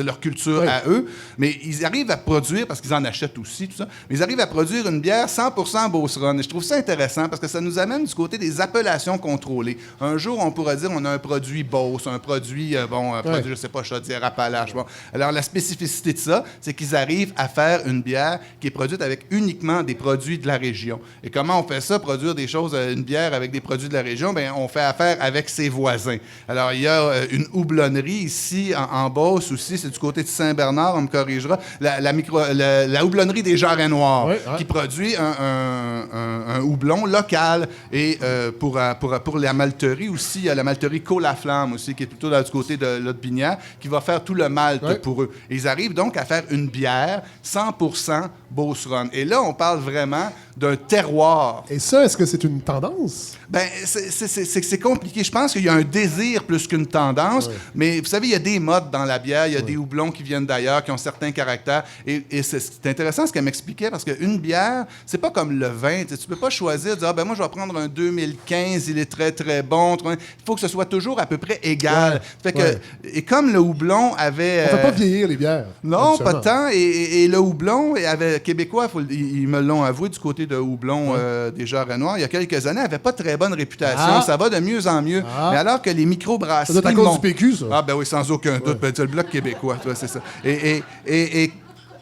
leur culture à eux. Mais ils arrivent à produire, parce qu'ils en achètent aussi, tout ça, mais ils arrivent à produire une bière 100% Beauce Run. Et je trouve ça intéressant parce que ça nous amène du côté des appellations contrôlées. Un jour, on pourrait dire on a un produit Beauce, un produit, produit, je sais pas, Chaudière-Appalaches. Bon. Alors, la spécificité de ça, c'est qu'ils arrivent à faire une bière qui est produite avec uniquement des produits de la région. Et comment on fait ça, produire des choses, une bière avec des produits de la région? Bien, on fait affaire avec ses voisins. Alors, il y a une houblonnerie ici, en Beauce aussi, c'est du côté de Saint-Bernard, on me corrigera, la houblonnerie des Jarrets Noirs, qui produit un houblon local. Et pour la malterie aussi, il y a la malterie Côte-la-Flamme aussi, qui est plutôt du côté de Lotbinière, qui va faire tout le malt pour eux. Et ils arrivent donc à faire une bière 100% Beauce Run. Et là, on parle vraiment d'un terroir. Et ça, est-ce que c'est une tendance? Bien, c'est compliqué. Je pense qu'il y a un désir plus qu'une tendance, mais vous savez, il y a des modes dans la bière, il y a des houblons qui viennent d'ailleurs, qui ont certains caractères. Et c'est intéressant ce qu'elle m'expliquait, parce qu'une bière, c'est pas comme le vin. Tu peux pas choisir, dire, moi, je vais prendre un 2015, il est très, très bon. Il faut que ce soit toujours à peu près égal. Fait que, et comme le houblon avait... On fait pas vieillir les bières. Non, pas tant. Et le houblon avait québécois, ils me l'ont avoué du côté de houblon des Jarrets Noirs, il y a quelques années, n'avait pas très bonne réputation. Ça va de mieux en mieux. Mais alors que les microbrasseries... Ça doit être à cause du PQ, ça. Ah, ben oui, sans aucun doute. Ben, le Bloc québécois, c'est ça. Et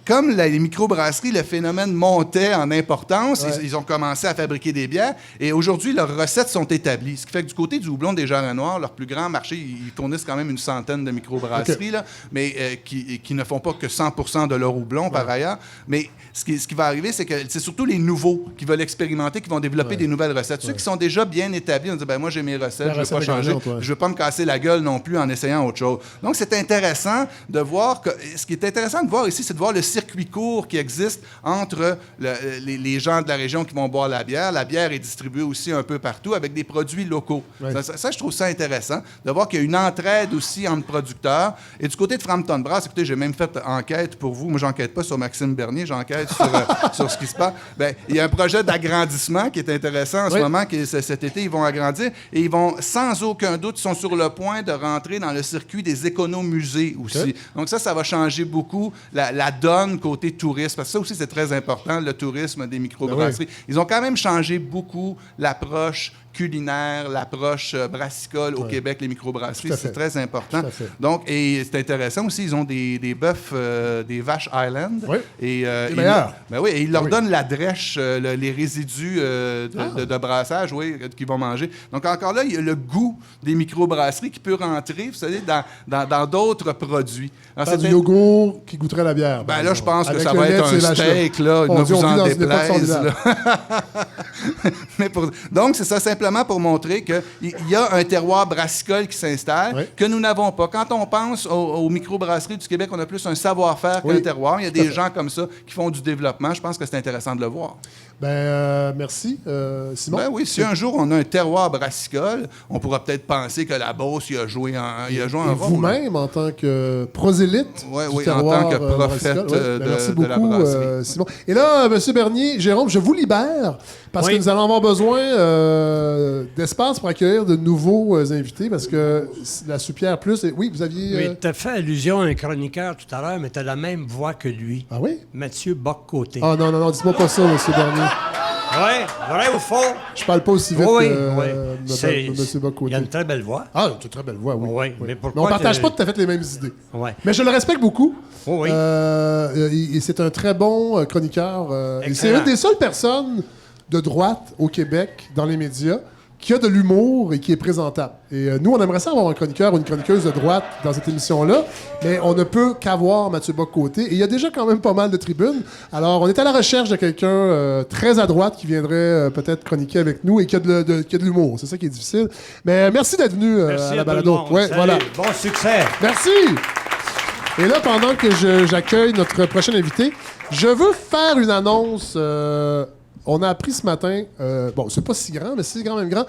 comme les microbrasseries, le phénomène montait en importance, ils ont commencé à fabriquer des bières et aujourd'hui, leurs recettes sont établies. Ce qui fait que du côté du houblon des Jarrets Noirs, leur plus grand marché, ils fournissent quand même une centaine de microbrasseries, là, mais qui ne font pas que 100% de leur houblon par ailleurs. Mais ce qui va arriver, c'est que c'est surtout les nouveaux qui veulent expérimenter, qui vont développer des nouvelles recettes. Ceux qui sont déjà bien établis, on dit, moi j'ai mes recettes, je ne veux pas changer, je ne veux pas me casser la gueule non plus en essayant autre chose. Donc c'est intéressant de voir que... Ce qui est intéressant de voir ici, c'est de voir le circuit court qui existe entre les gens de la région qui vont boire la bière. La bière est distribuée aussi un peu partout avec des produits locaux. Ça, je trouve ça intéressant de voir qu'il y a une entraide aussi entre producteurs. Et du côté de Frampton Brass, écoutez, j'ai même fait enquête pour vous. Moi, j'enquête pas sur Maxime Bernier, j'enquête sur ce qui se passe. Bien, il y a un projet d'agrandissement qui est intéressant en ce moment. Cet été, ils vont agrandir et ils vont, sans aucun doute, sont sur le point de rentrer dans le circuit des économusées aussi. Donc ça va changer beaucoup la donne côté tourisme, parce que ça aussi, c'est très important, le tourisme des microbrasseries. Ils ont quand même changé beaucoup l'approche culinaire, l'approche brassicole au Québec, les microbrasseries, c'est très important. Donc, et c'est intéressant aussi, ils ont des bœufs, des vaches Highland. Et ils leur donnent la drèche, les résidus de brassage qu'ils vont manger. Donc, encore là, il y a le goût des microbrasseries qui peut rentrer, vous savez, dans d'autres produits. Alors, du yogourt qui goûterait la bière. Ben là, je pense que ça va être un steak, là, ne vous en déplaise. Donc, c'est ça, simplement pour montrer qu'il y a un terroir brassicole qui s'installe, que nous n'avons pas. Quand on pense aux microbrasseries du Québec, on a plus un savoir-faire qu'un terroir. Il y a des gens comme ça qui font du développement. Je pense que c'est intéressant de le voir. Merci, Simon. Ben oui, si un jour on a un terroir brassicole, on pourra peut-être penser que la Beauce y a joué un rôle. Vous-même, en tant que prosélyte du terroir, en tant que prophète merci beaucoup, de la brasserie. Simon. Et là, M. Bernier, Jérôme, je vous libère, parce parce que nous allons avoir besoin d'espace pour accueillir de nouveaux invités, parce que la Soupière Plus... Oui, vous aviez... Oui, tu as fait allusion à un chroniqueur tout à l'heure, mais tu as la même voix que lui. Ah oui? Mathieu Bock-Côté. Ah non, dites-moi pas ça, M. Bernier. Oui, vrai ou faux? Je parle pas aussi vite Oui, que M. Bock-Côté. Il a une très belle voix. Ah, une très belle voix, oui. Oui, mais pourquoi on partage pas tout à fait les mêmes idées. Ouais. Mais je le respecte beaucoup. Oui. Et c'est un très bon chroniqueur. Et c'est une des seules personnes de droite au Québec, dans les médias, qui a de l'humour et qui est présentable. Et nous, on aimerait ça avoir un chroniqueur ou une chroniqueuse de droite dans cette émission-là, mais on ne peut qu'avoir Mathieu Bock-Côté. Et il y a déjà quand même pas mal de tribunes. Alors, on est à la recherche de quelqu'un très à droite qui viendrait peut-être chroniquer avec nous et qui a de l'humour. C'est ça qui est difficile. Mais merci d'être venu à la balado. Ouais, voilà. Bon succès. Merci. Et là, pendant que j'accueille notre prochain invité, je veux faire une annonce... on a appris ce matin, bon, c'est pas si grand, mais c'est quand même grand.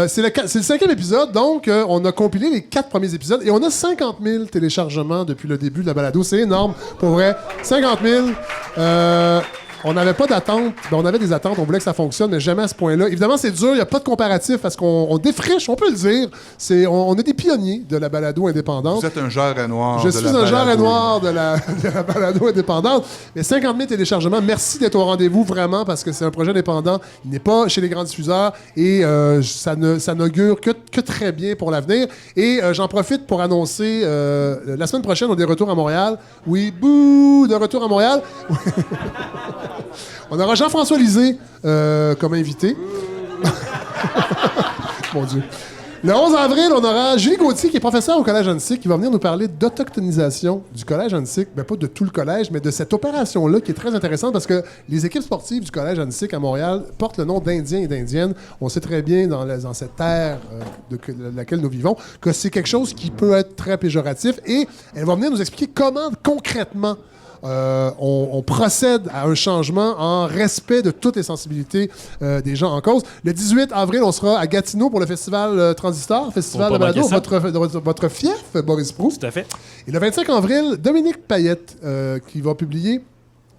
C'est le 5e épisode, donc on a compilé les 4 premiers épisodes et on a 50 000 téléchargements depuis le début de la balado. C'est énorme, pour vrai. 50 000. On n'avait pas d'attente. Ben, on avait des attentes, on voulait que ça fonctionne, mais jamais à ce point-là. Évidemment, c'est dur, il n'y a pas de comparatif parce qu'on défriche, on peut le dire. On est des pionniers de la balado indépendante. Vous êtes un genre à noir. Je suis un genre à noir de la balado indépendante. Mais 50 000 téléchargements, merci d'être au rendez-vous vraiment parce que c'est un projet indépendant. Il n'est pas chez les grands diffuseurs et ça n'augure que très bien pour l'avenir. Et j'en profite pour annoncer la semaine prochaine, on est de retour à Montréal. Oui, bouh, de retour à Montréal. On aura Jean-François Lisée comme invité. Mon Dieu. Le 11 avril, on aura Julie Gauthier, qui est professeure au Collège Annecy, qui va venir nous parler d'autochtonisation du Collège Annecy. Ben, pas de tout le collège, mais de cette opération-là qui est très intéressante parce que les équipes sportives du Collège Annecy à Montréal portent le nom d'Indiens et d'Indiennes. On sait très bien dans cette terre de laquelle nous vivons que c'est quelque chose qui peut être très péjoratif. Et elle va venir nous expliquer comment concrètement on procède à un changement en respect de toutes les sensibilités des gens en cause. Le 18 avril, on sera à Gatineau pour le festival Transistor, festival de balado, votre fief, Boris Proulx. Tout à fait. Et le 25 avril, Dominique Payette, qui va publier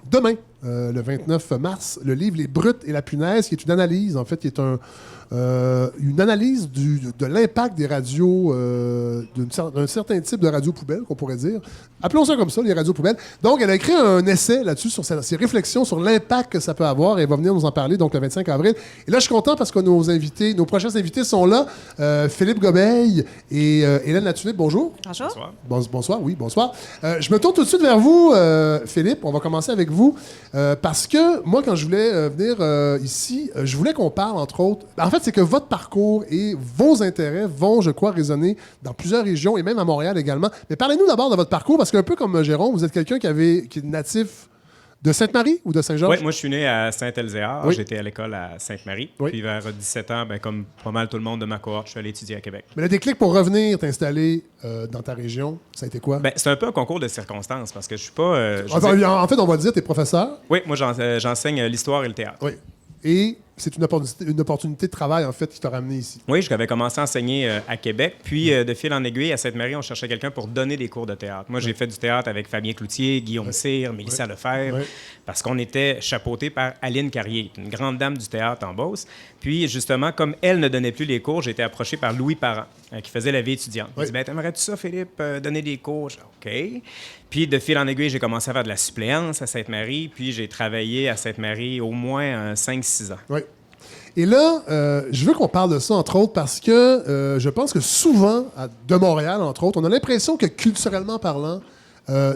demain, le 29 mars, le livre Les Brutes et la punaise, qui est une analyse, en fait, qui est une analyse de l'impact des radios, d'un certain type de radio poubelle, qu'on pourrait dire. Appelons ça comme ça, les radios poubelles. Donc, elle a écrit un essai là-dessus sur ses réflexions sur l'impact que ça peut avoir et elle va venir nous en parler, donc le 25 avril. Et là, je suis content parce que nos prochains invités sont là. Philippe Gobeil et Hélène Latulippe, bonjour. Bonjour. Bonsoir, oui, bonsoir. Je me tourne tout de suite vers vous, Philippe. On va commencer avec vous. Parce que moi, quand je voulais venir ici, je voulais qu'on parle, entre autres... En fait, c'est que votre parcours et vos intérêts vont, je crois, résonner dans plusieurs régions et même à Montréal également. Mais parlez-nous d'abord de votre parcours, parce qu'un peu comme Jérôme, vous êtes quelqu'un qui est natif de Sainte-Marie ou de Saint-Georges? Oui, moi, je suis né à Saint-Elzéar. Oui. J'étais à l'école à Sainte-Marie. Oui. Puis vers 17 ans, comme pas mal tout le monde de ma cohorte, je suis allé étudier à Québec. Mais le déclic pour revenir t'installer dans ta région, ça a été quoi? C'est un peu un concours de circonstances parce que je suis pas... En fait, on va dire, t'es professeur. Oui, moi, j'enseigne l'histoire et le théâtre. Oui. Et c'est une opportunité de travail, en fait, qui t'a ramené ici. Oui, j'avais commencé à enseigner à Québec. Puis, de fil en aiguille, à Sainte-Marie, on cherchait quelqu'un pour donner des cours de théâtre. Moi, j'ai fait du théâtre avec Fabien Cloutier, Guillaume Cyr, Mélissa Lefebvre, parce qu'on était chapeauté par Aline Carrier, une grande dame du théâtre en Beauce. Puis, justement, comme elle ne donnait plus les cours, j'ai été approché par Louis Parent, qui faisait la vie étudiante. Il dit, t'aimerais-tu ça, Philippe, donner des cours? OK. Puis, de fil en aiguille, j'ai commencé à faire de la suppléance à Sainte-Marie. Puis, j'ai travaillé à Sainte-Marie au moins 5-6 ans. Oui. Et là, je veux qu'on parle de ça, entre autres, parce que je pense que souvent, de Montréal, entre autres, on a l'impression que, culturellement parlant,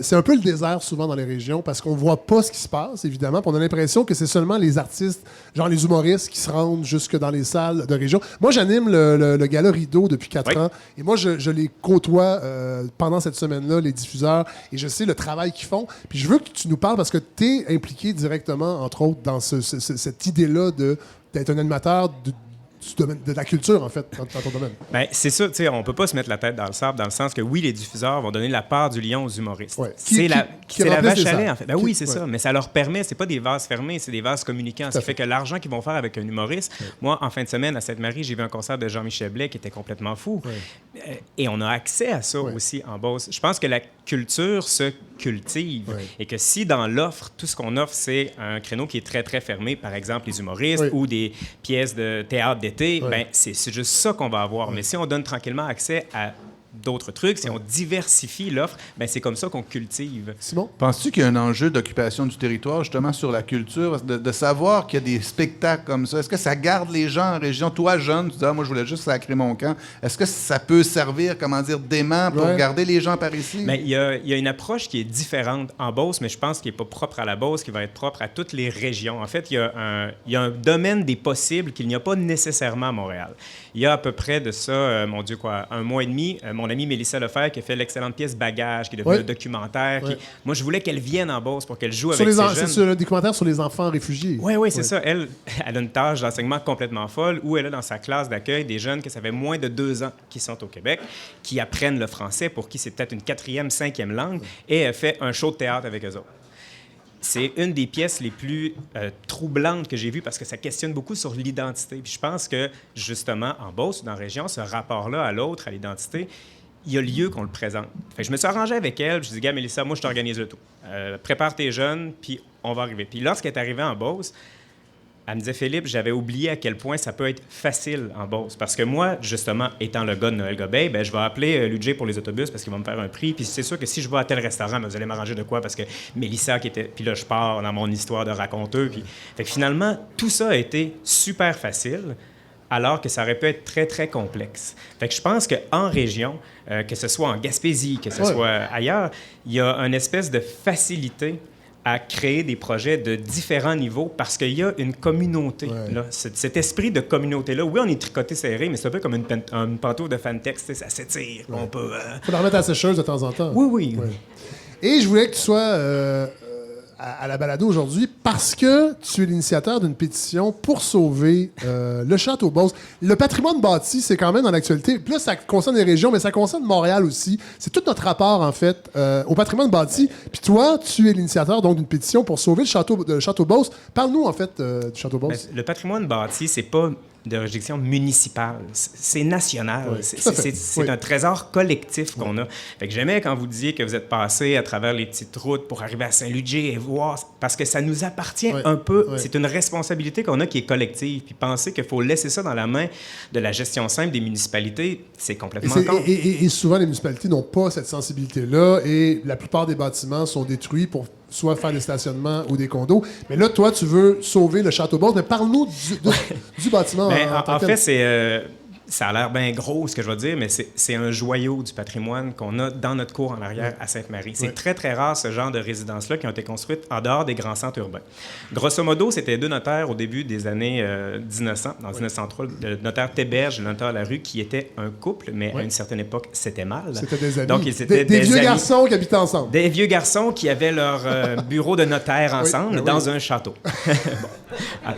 c'est un peu le désert souvent dans les régions parce qu'on voit pas ce qui se passe, évidemment. Puis on a l'impression que c'est seulement les artistes, genre les humoristes, qui se rendent jusque dans les salles de région. Moi, j'anime le Gala Rideau depuis 4 ans. Et moi, je les côtoie pendant cette semaine-là, les diffuseurs. Et je sais le travail qu'ils font. Puis je veux que tu nous parles parce que tu es impliqué directement, entre autres, dans cette idée-là d'être un animateur de la culture, en fait, dans ton domaine. Bien, c'est ça, tu sais, on peut pas se mettre la tête dans le sable, dans le sens que oui, les diffuseurs vont donner la part du lion aux humoristes. Ouais. C'est la vache à lait, en fait. Ben oui, c'est ouais. ça, mais ça leur permet, c'est pas des vases fermés, c'est des vases communicants. Ça fait que l'argent qu'ils vont faire avec un humoriste, moi, en fin de semaine, à Sainte-Marie, j'ai vu un concert de Jean-Michel Blais qui était complètement fou. Et on a accès à ça aussi en Beauce. Je pense que la culture se cultive et que si dans l'offre, tout ce qu'on offre, c'est un créneau qui est très, très fermé, par exemple les humoristes ou des pièces de théâtre d'été, ben c'est juste ça qu'on va avoir. Mais si on donne tranquillement accès à d'autres trucs, si on diversifie l'offre, ben c'est comme ça qu'on cultive. Simon? Penses-tu qu'il y a un enjeu d'occupation du territoire, justement, sur la culture, de savoir qu'il y a des spectacles comme ça? Est-ce que ça garde les gens en région? Toi, jeune, tu dis, moi, je voulais juste sacrer mon camp. Est-ce que ça peut servir, d'aimant pour garder les gens par ici? Bien, il y a une approche qui est différente en Beauce, mais je pense qu'il n'est pas propre à la Beauce, qui va être propre à toutes les régions. En fait, il y a un domaine des possibles qu'il n'y a pas nécessairement à Montréal. Il y a à peu près de ça, mon Dieu, un mois et demi, mon amie Mélissa Lefebvre qui a fait l'excellente pièce Bagage, qui est devenue un documentaire. Moi, je voulais qu'elle vienne en Beauce pour qu'elle joue avec ces jeunes. C'est sur un documentaire sur les enfants réfugiés. Oui, c'est ça. Elle a une tâche d'enseignement complètement folle où elle a dans sa classe d'accueil des jeunes que ça fait moins de 2 ans qui sont au Québec, qui apprennent le français, pour qui c'est peut-être une 4e, 5e langue, et elle fait un show de théâtre avec eux autres. C'est une des pièces les plus troublantes que j'ai vues parce que ça questionne beaucoup sur l'identité. Puis je pense que, justement, en Beauce ou dans la région, ce rapport-là à l'autre, à l'identité, il y a lieu qu'on le présente. Fait que je me suis arrangé avec elle. Je dis, gars, Mélissa, moi, je t'organise le tout. Prépare tes jeunes, puis on va arriver. Puis lorsqu'elle est arrivée en Beauce, elle me disait, Philippe, j'avais oublié à quel point ça peut être facile en Beauce. Parce que moi, justement, étant le gars de Noël Gobeil, ben, je vais appeler Ludger pour les autobus parce qu'il va me faire un prix. Puis c'est sûr que si je vais à tel restaurant, ben, vous allez m'arranger de quoi? Parce que Mélissa qui était... Puis là, je pars dans mon histoire de raconteur. Puis... Fait que finalement, tout ça a été super facile, alors que ça aurait pu être très, très complexe. Fait que je pense qu'en région, que ce soit en Gaspésie, que ce soit ailleurs, il y a une espèce de facilité à créer des projets de différents niveaux parce qu'il y a une communauté. Là. Cet esprit de communauté-là, oui, on est tricoté serré, mais c'est un peu comme une pantoufle de Fantex, ça s'étire. On peut... Faut la remettre à la sécheuse de temps en temps. Oui. Et je voulais que tu sois à la balado aujourd'hui parce que tu es l'initiateur d'une pétition pour sauver le Château Beauce. Le patrimoine bâti, c'est quand même dans l'actualité. Puis là, ça concerne les régions, mais ça concerne Montréal aussi. C'est tout notre rapport, en fait, au patrimoine bâti. Puis toi, tu es l'initiateur donc d'une pétition pour sauver le Château Beauce. Parle-nous, en fait, du Château Beauce. Le patrimoine bâti, c'est pas de réjection municipale. C'est national. C'est un trésor collectif qu'on a. Fait que j'aimais quand vous disiez que vous êtes passé à travers les petites routes pour arriver à Saint-Ludger et voir, parce que ça nous appartient un peu. C'est une responsabilité qu'on a qui est collective. Puis penser qu'il faut laisser ça dans la main de la gestion simple des municipalités, c'est complètement con. Et souvent, les municipalités n'ont pas cette sensibilité-là et la plupart des bâtiments sont détruits pour soit faire des stationnements ou des condos. Mais là, toi, tu veux sauver le Château Beauce. Mais parle-nous du bâtiment. En fait, ça a l'air bien gros, ce que je veux dire, mais c'est un joyau du patrimoine qu'on a dans notre cour en arrière à Sainte-Marie. C'est très, très rare, ce genre de résidences-là qui ont été construites en dehors des grands centres urbains. Grosso modo, c'était 2 notaires au début des années 1900, dans 1903, le notaire Théberge et le notaire Larue, qui étaient un couple, mais à une certaine époque, c'était mal. C'était des amis. Donc, ils étaient des vieux amis. garçons qui habitaient ensemble. Des vieux garçons qui avaient leur bureau de notaire ensemble dans un château.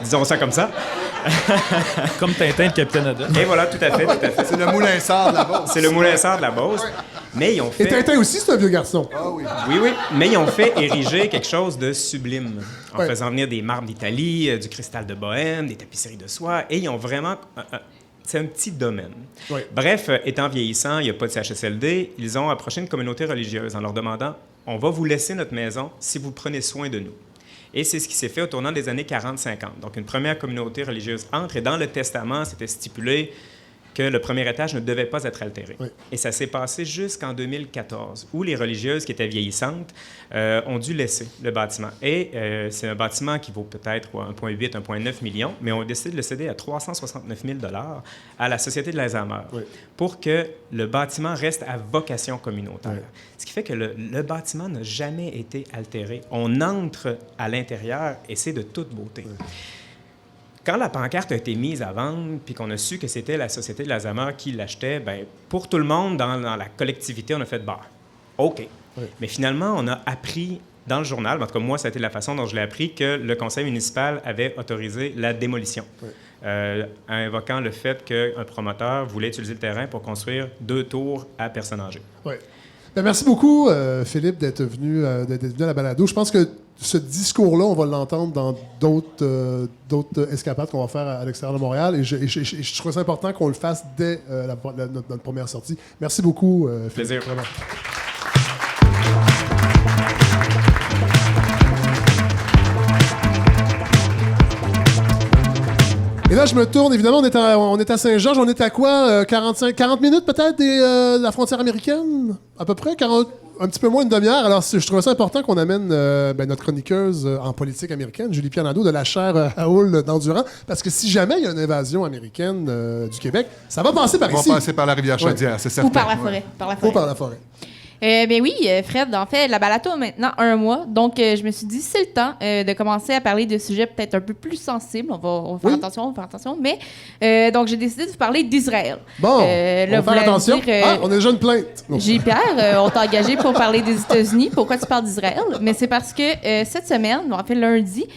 Disons ça comme ça. Comme Tintin, le Capitaine Haddock. Et voilà, tout à fait. C'est le moulin-sort de la Beauce. C'est le moulin-sort de la Beauce. Mais ils ont fait... Et Tintin aussi, c'est un vieux garçon. Ah oui. Oui, mais ils ont fait ériger quelque chose de sublime en faisant venir des marbres d'Italie, du cristal de Bohême, des tapisseries de soie, et ils ont vraiment... c'est un petit domaine. Bref, étant vieillissant, il n'y a pas de CHSLD, ils ont approché une communauté religieuse en leur demandant « On va vous laisser notre maison si vous prenez soin de nous ». Et c'est ce qui s'est fait au tournant des années 40-50. Donc, une première communauté religieuse entre, et dans le testament, c'était stipulé que le premier étage ne devait pas être altéré. Et ça s'est passé jusqu'en 2014, où les religieuses qui étaient vieillissantes ont dû laisser le bâtiment. Et c'est un bâtiment qui vaut peut-être 1,8, 1,9 million, mais on a décidé de le céder à 369 000 $ à la Société de l'Alzheimer pour que le bâtiment reste à vocation communautaire. Ce qui fait que le bâtiment n'a jamais été altéré. On entre à l'intérieur et c'est de toute beauté. Quand la pancarte a été mise à vendre, puis qu'on a su que c'était la Société de l'Alzheimer qui l'achetait, bien, pour tout le monde dans la collectivité, on a fait « OK ». Mais finalement, on a appris dans le journal, en tout cas moi, ça a été la façon dont je l'ai appris, que le conseil municipal avait autorisé la démolition. invoquant le fait qu'un promoteur voulait utiliser le terrain pour construire 2 tours à personnes âgées. Oui. Ben, merci beaucoup, Philippe, d'être venu à la balado. Je pense que ce discours-là, on va l'entendre dans d'autres escapades qu'on va faire à l'extérieur de Montréal. Et je trouve ça important qu'on le fasse dès notre première sortie. Merci beaucoup, Philippe. Plaisir. Vraiment. Et là, je me tourne. Évidemment, on est à Saint-Georges. On est à quoi? 40 minutes peut-être de la frontière américaine? À peu près? Un petit peu moins d'une demi-heure. Alors, je trouvais ça important qu'on amène notre chroniqueuse en politique américaine, Julie Pianado, de la chaire Raoul d'Endurant. Parce que si jamais il y a une invasion américaine du Québec, ça va passer par ici. On va passer par la rivière Chaudière, c'est certain. Ou par la forêt. Ou par la forêt. Ben oui, Fred, en fait, la balado a maintenant 1 mois. Donc, je me suis dit, c'est le temps de commencer à parler de sujets peut-être un peu plus sensibles. On va faire attention, Mais, donc, j'ai décidé de vous parler d'Israël. Bon, on va faire attention. On a déjà une plainte. Pierre, on t'a engagé pour parler des États-Unis. Pourquoi tu parles d'Israël? Mais c'est parce que cette semaine, en fait lundi,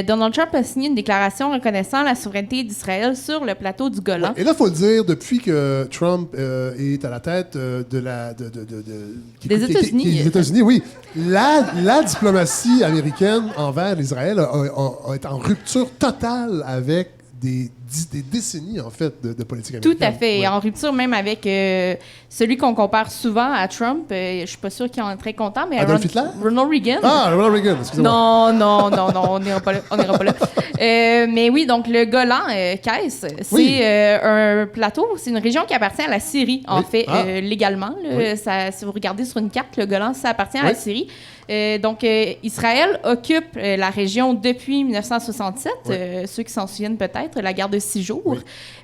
Donald Trump a signé une déclaration reconnaissant la souveraineté d'Israël sur le plateau du Golan. Ouais, et là, il faut le dire, depuis que Trump est à la tête des États-Unis. Les États-Unis, oui. La diplomatie américaine envers l'Israël a été en rupture totale avec des décennies, en fait, de politique américaine. Tout à fait. Ouais. En rupture même avec celui qu'on compare souvent à Trump. Je suis pas sûre qu'il en est très content, mais Adolf Hitler? Ronald Reagan. Ah, Ronald Reagan, excusez-moi. Non, on n'ira pas là. Mais oui, donc le Golan, Kaes, c'est un plateau, c'est une région qui appartient à la Syrie, en fait, légalement. Là, ça, si vous regardez sur une carte, le Golan, ça appartient à la Syrie. Donc, Israël occupe la région depuis 1967, ceux qui s'en souviennent peut-être, la guerre de 6 jours,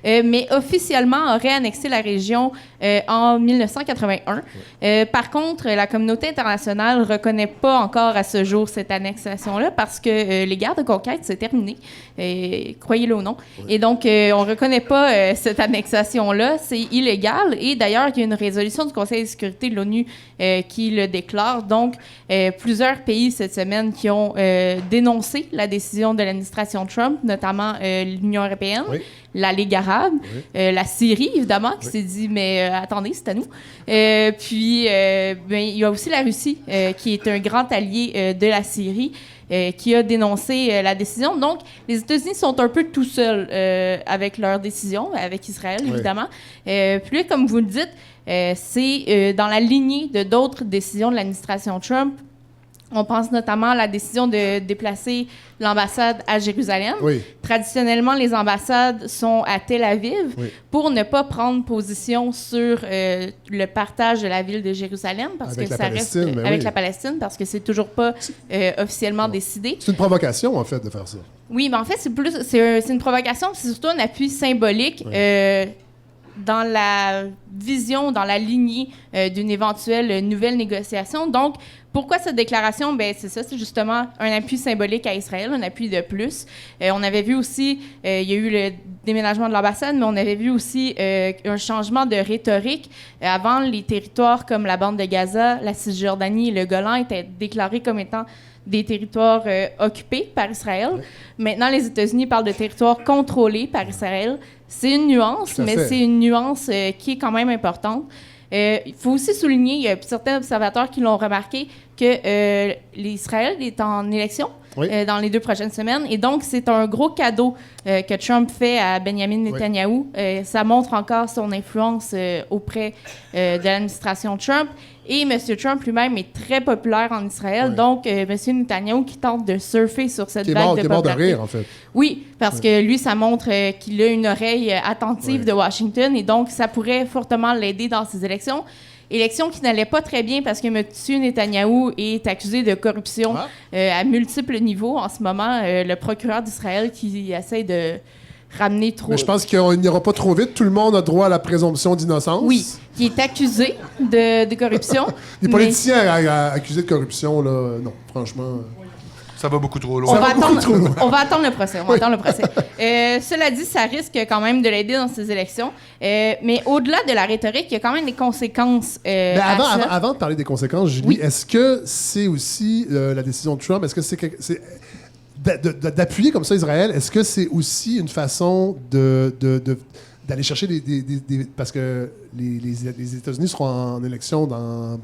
mais officiellement aurait annexé la région en 1981. Par contre, la communauté internationale ne reconnaît pas encore à ce jour cette annexation-là parce que les guerres de conquête, c'est terminé, croyez-le ou non. Et donc, on ne reconnaît pas cette annexation-là, c'est illégal. Et d'ailleurs, il y a une résolution du Conseil de sécurité de l'ONU qui le déclare. Donc, plusieurs pays cette semaine qui ont dénoncé la décision de l'administration Trump, notamment l'Union européenne, la Ligue arabe, la Syrie, évidemment, qui s'est dit « mais attendez, c'est à nous ». Puis, il y a aussi la Russie, qui est un grand allié de la Syrie, qui a dénoncé la décision. Donc, les États-Unis sont un peu tout seuls avec leur décision, avec Israël, évidemment. Puis là, comme vous le dites, c'est dans la lignée de d'autres décisions de l'administration Trump. On pense notamment à la décision de déplacer l'ambassade à Jérusalem. Traditionnellement, les ambassades sont à Tel Aviv pour ne pas prendre position sur le partage de la ville de Jérusalem parce avec que ça reste avec la Palestine parce que c'est toujours pas officiellement décidé. C'est une provocation, en fait, de faire ça. Oui, mais en fait, c'est une provocation, c'est surtout un appui symbolique. Dans la vision, dans la lignée d'une éventuelle nouvelle négociation. Donc, pourquoi cette déclaration? Ben, c'est ça, c'est justement un appui symbolique à Israël, un appui de plus. On avait vu aussi, il y a eu le déménagement de l'ambassade, mais on avait vu aussi un changement de rhétorique. Avant, les territoires comme la bande de Gaza, la Cisjordanie et le Golan étaient déclarés comme étant des territoires occupés par Israël. Maintenant, les États-Unis parlent de territoires contrôlés par Israël. C'est une nuance, mais c'est une nuance qui est quand même importante. Il faut aussi souligner, il y a certains observateurs qui l'ont remarqué, que l'Israël est en élection dans les 2 prochaines semaines. Et donc, c'est un gros cadeau que Trump fait à Benjamin Netanyahou. Ça montre encore son influence auprès de l'administration Trump. Et M. Trump lui-même est très populaire en Israël. Donc, M. Netanyahou qui tente de surfer sur cette vague de popularité. Qui est mort de rire, en fait. Oui, parce que lui, ça montre qu'il a une oreille attentive de Washington. Et donc, ça pourrait fortement l'aider dans ses élections. Élection qui n'allait pas très bien parce que M. Netanyahou est accusé de corruption à multiples niveaux en ce moment. Le procureur d'Israël qui essaie de ramener trop... Mais je pense qu'il n'ira pas trop vite. Tout le monde a droit à la présomption d'innocence. Oui, qui est accusé de corruption. Les politiciens accusés de corruption, là, non, franchement... Ça va beaucoup trop loin. On va attendre le procès. Cela dit, ça risque quand même de l'aider dans ces élections. Mais au-delà de la rhétorique, il y a quand même des conséquences avant de parler des conséquences, Julie, est-ce que c'est aussi la décision de Trump? Est-ce que c'est d'appuyer comme ça Israël, est-ce que c'est aussi une façon d'aller chercher parce que les États-Unis seront en élection dans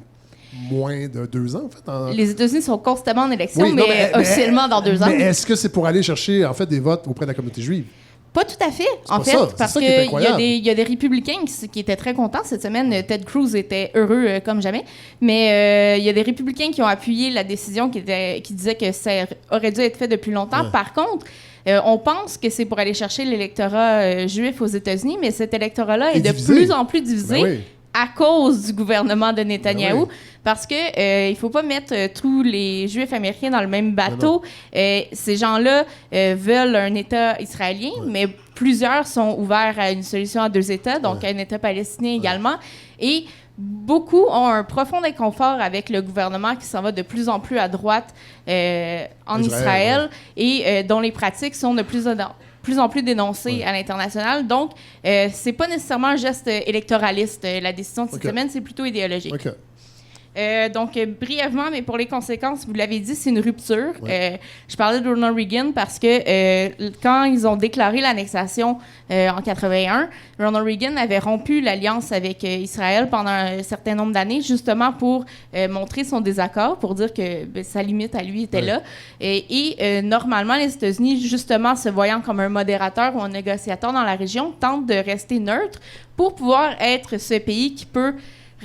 moins de 2 ans, en fait. Les États-Unis sont constamment en élection, mais officiellement dans 2 ans. Mais est-ce que c'est pour aller chercher, en fait, des votes auprès de la communauté juive? Pas tout à fait, en fait, parce qu'il y a des républicains qui étaient très contents cette semaine. Ted Cruz était heureux comme jamais, mais il y a des républicains qui ont appuyé la décision qui disait que ça aurait dû être fait depuis longtemps. Ouais. Par contre, on pense que c'est pour aller chercher l'électorat juif aux États-Unis, mais cet électorat-là est de plus en plus divisé à cause du gouvernement de Netanyahou. Parce que il faut pas mettre tous les Juifs américains dans le même bateau. Ces gens-là veulent un État israélien, mais plusieurs sont ouverts à une solution à 2 États, donc à un État palestinien également. Et beaucoup ont un profond inconfort avec le gouvernement qui s'en va de plus en plus à droite en Israël et dont les pratiques sont de plus en plus dénoncées à l'international. Donc, c'est pas nécessairement un geste électoraliste. La décision de cette semaine, c'est plutôt idéologique. Donc, brièvement, mais pour les conséquences, vous l'avez dit, c'est une rupture. Je parlais de Ronald Reagan parce que quand ils ont déclaré l'annexation en 81, Ronald Reagan avait rompu l'alliance avec Israël pendant un certain nombre d'années, justement pour montrer son désaccord, pour dire que sa limite à lui était là. Et normalement, les États-Unis, justement, se voyant comme un modérateur ou un négociateur dans la région, tentent de rester neutre pour pouvoir être ce pays qui peut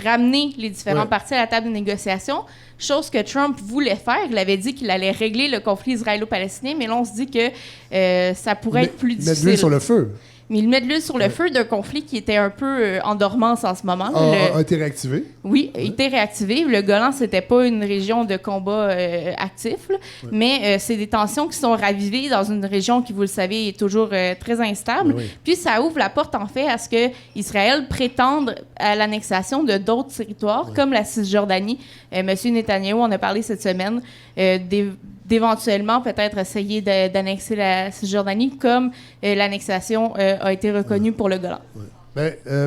ramener les différents partis à la table de négociation, chose que Trump voulait faire. Il avait dit qu'il allait régler le conflit israélo-palestinien, mais là, on se dit que ça pourrait être plus difficile. Mettre l'huile sur le feu. Mais il met de l'huile sur le feu d'un conflit qui était un peu en dormance en ce moment. A été réactivé. Oui, a été réactivé. Le Golan, c'était pas une région de combat actif, mais c'est des tensions qui sont ravivées dans une région qui, vous le savez, est toujours très instable. Puis ça ouvre la porte, en fait, à ce que Israël prétende à l'annexation de d'autres territoires, comme la Cisjordanie. Monsieur Netanyahou en a parlé cette semaine, d'éventuellement peut-être essayer d'annexer la Cisjordanie, comme l'annexation a été reconnue pour le Golan.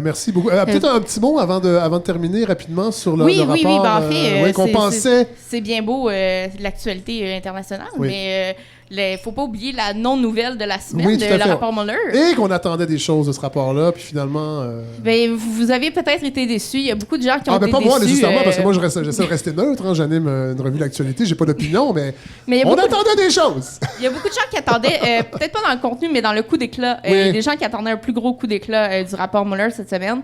Merci beaucoup. Peut-être un petit mot avant de terminer rapidement sur le rapport. Oui, ben, en fait, qu'on pensait... c'est bien beau l'actualité internationale, mais il ne faut pas oublier la non-nouvelle de la semaine, le rapport Mueller. Et qu'on attendait des choses de ce rapport-là, puis finalement... vous avez peut-être été déçus. Il y a beaucoup de gens qui ont été pas déçus. Moi, nécessairement, parce que moi, j'essaie de rester neutre. Hein, j'anime une revue d'actualité, j'ai pas d'opinion, mais on attendait des choses. Il y a beaucoup de gens qui attendaient, peut-être pas dans le contenu, mais dans le coup d'éclat. Des gens qui attendaient un plus gros coup d'éclat du rapport Mueller cette semaine.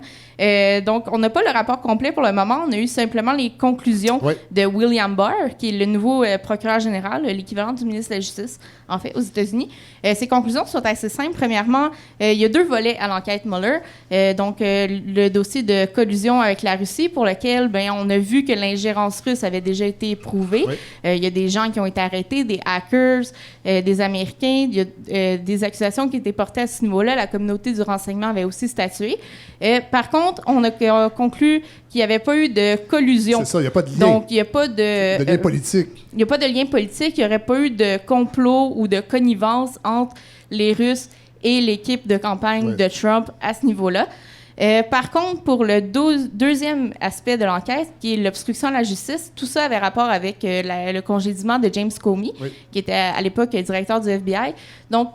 Donc, on n'a pas le rapport complet pour le moment. On a eu simplement les conclusions de William Barr, qui est le nouveau procureur général, l'équivalent du ministre de la Justice, en fait, aux États-Unis. Ces conclusions sont assez simples. Premièrement, il y a 2 volets à l'enquête Mueller. Donc, le dossier de collusion avec la Russie, pour lequel on a vu que l'ingérence russe avait déjà été prouvée. Il y a des gens qui ont été arrêtés, des hackers, des Américains. Il y a des accusations qui étaient portées à ce niveau-là. La communauté du renseignement avait aussi statué. Par contre, on a conclu qu'il n'y avait pas eu de collusion. C'est ça, il n'y a pas de lien. Donc, il n'y a pas de lien politique. Il n'y a pas de lien politique. Il n'y aurait pas eu de complot ou de connivence entre les Russes et l'équipe de campagne de Trump à ce niveau-là. Par contre, pour le deuxième aspect de l'enquête, qui est l'obstruction à la justice, tout ça avait rapport avec le congédiement de James Comey, qui était à l'époque directeur du FBI. Donc,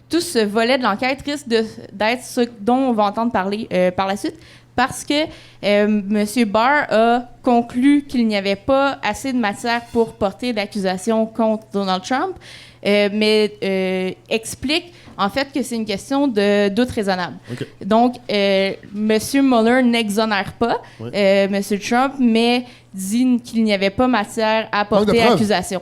tout ce volet de l'enquête risque d'être ce dont on va entendre parler par la suite, parce que M. Barr a conclu qu'il n'y avait pas assez de matière pour porter d'accusation contre Donald Trump, mais explique en fait que c'est une question de doute raisonnable. Donc, M. Mueller n'exonère pas M. Trump, mais dit qu'il n'y avait pas matière à porter accusation.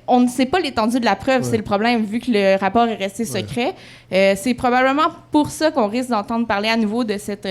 On ne sait pas l'étendue de la preuve, c'est le problème, vu que le rapport est resté secret. C'est probablement pour ça qu'on risque d'entendre parler à nouveau de cette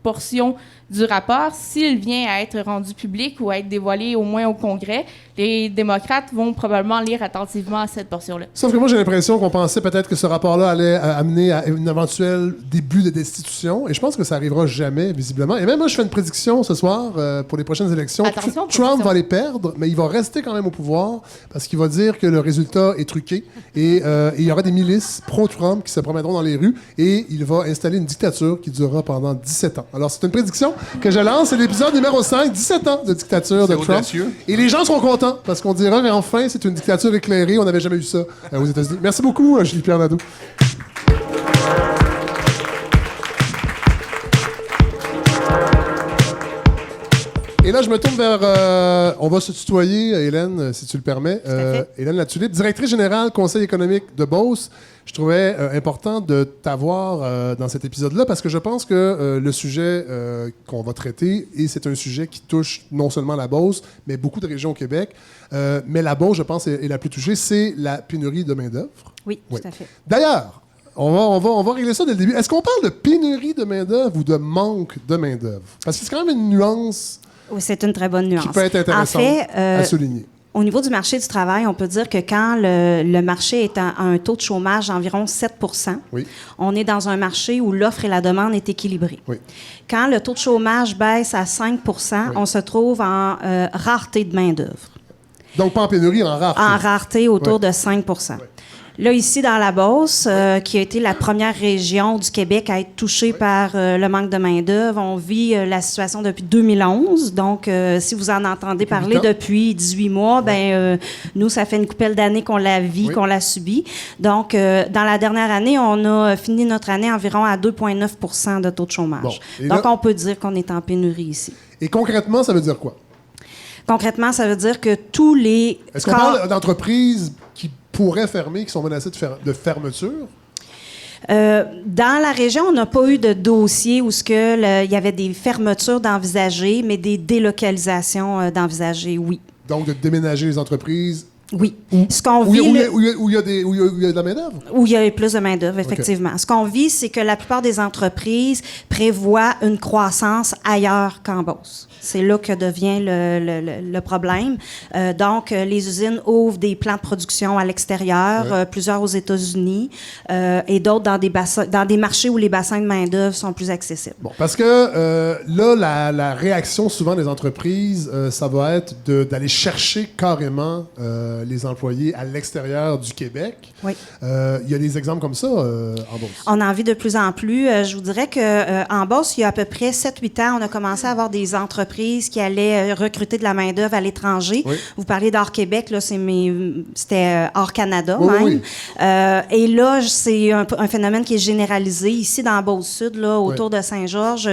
portion du rapport. S'il vient à être rendu public ou à être dévoilé au moins au Congrès, les démocrates vont probablement lire attentivement cette portion-là. Sauf que moi, j'ai l'impression qu'on pensait peut-être que ce rapport-là allait amener à un éventuel début de destitution, et je pense que ça arrivera jamais, visiblement. Et même moi, je fais une prédiction ce soir pour les prochaines élections. Attention, Trump va les perdre, mais il va rester quand même au pouvoir, parce qu'il va dire que le résultat est truqué, et il y aura des milices pro-Trump qui se promèneront dans les rues, et il va installer une dictature qui durera pendant 17 ans. Alors, c'est une prédiction que je lance. C'est l'épisode numéro 5 17 ans de dictature de Trump. audacieux. Et les gens sont contents parce qu'on dira enfin, c'est une dictature éclairée. On n'avait jamais eu ça aux États-Unis. Merci beaucoup, Julie-Pierre Nadeau. Et là, je me tourne vers... on va se tutoyer, Hélène, si tu le permets. Hélène Latulippe, directrice générale Conseil économique de Beauce. Je trouvais important de t'avoir dans cet épisode-là parce que je pense que le sujet qu'on va traiter, et c'est un sujet qui touche non seulement la Beauce, mais beaucoup de régions au Québec, mais la Beauce, je pense, est la plus touchée, c'est la pénurie de main-d'œuvre. Oui, tout à fait. D'ailleurs, on va régler ça dès le début. Est-ce qu'on parle de pénurie de main-d'œuvre ou de manque de main-d'œuvre? Parce que c'est quand même une nuance... Oui, c'est une très bonne nuance. Qui peut être intéressante à souligner. Au niveau du marché du travail, on peut dire que quand le marché est à un taux de chômage d'environ 7 oui. on est dans un marché où l'offre et la demande est équilibrée. Oui. Quand le taux de chômage baisse à 5 on se trouve en rareté de main-d'œuvre. Donc, pas en pénurie, en rareté. En rareté autour de 5 Là, ici, dans la Beauce, qui a été la première région du Québec à être touchée par le manque de main-d'œuvre, on vit la situation depuis 2011. Donc, si vous en entendez parler depuis 18 mois, nous, ça fait une couple d'années qu'on la vit, qu'on la subit. Donc, dans la dernière année, on a fini notre année environ à 2,9 de taux de chômage. Bon. Donc, on peut dire qu'on est en pénurie ici. Et concrètement, ça veut dire quoi? Concrètement, ça veut dire que tous les... Est-ce qu'on parle d'entreprises qui pourraient fermer, qui sont menacées de fermeture? Dans la région, on n'a pas eu de dossier où il y avait des fermetures d'envisager, mais des délocalisations d'envisager, oui. Donc, de déménager les entreprises? Oui. Ce qu'on vit... Où il y a de la main-d'œuvre? Où il y a plus de main-d'œuvre, effectivement. Okay. Ce qu'on vit, c'est que la plupart des entreprises prévoient une croissance ailleurs qu'en Beauce. C'est là que devient le problème. Donc, les usines ouvrent des plants de production à l'extérieur, plusieurs aux États-Unis, et d'autres dans des marchés où les bassins de main-d'œuvre sont plus accessibles. Bon, parce que là, la réaction souvent des entreprises, ça va être d'aller chercher carrément les employés à l'extérieur du Québec. Oui. Il y a des exemples comme ça en Beauce. On en vit de plus en plus. Je vous dirais qu'en Beauce, il y a à peu près 7-8 ans, on a commencé à avoir des entreprises qui allaient recruter de la main-d'œuvre à l'étranger. Oui. Vous parlez d'Hors Québec, là, c'était Hors Canada même. Oui. Et là, c'est un phénomène qui est généralisé. Ici, dans Beauce-Sud, là, autour de Saint-Georges,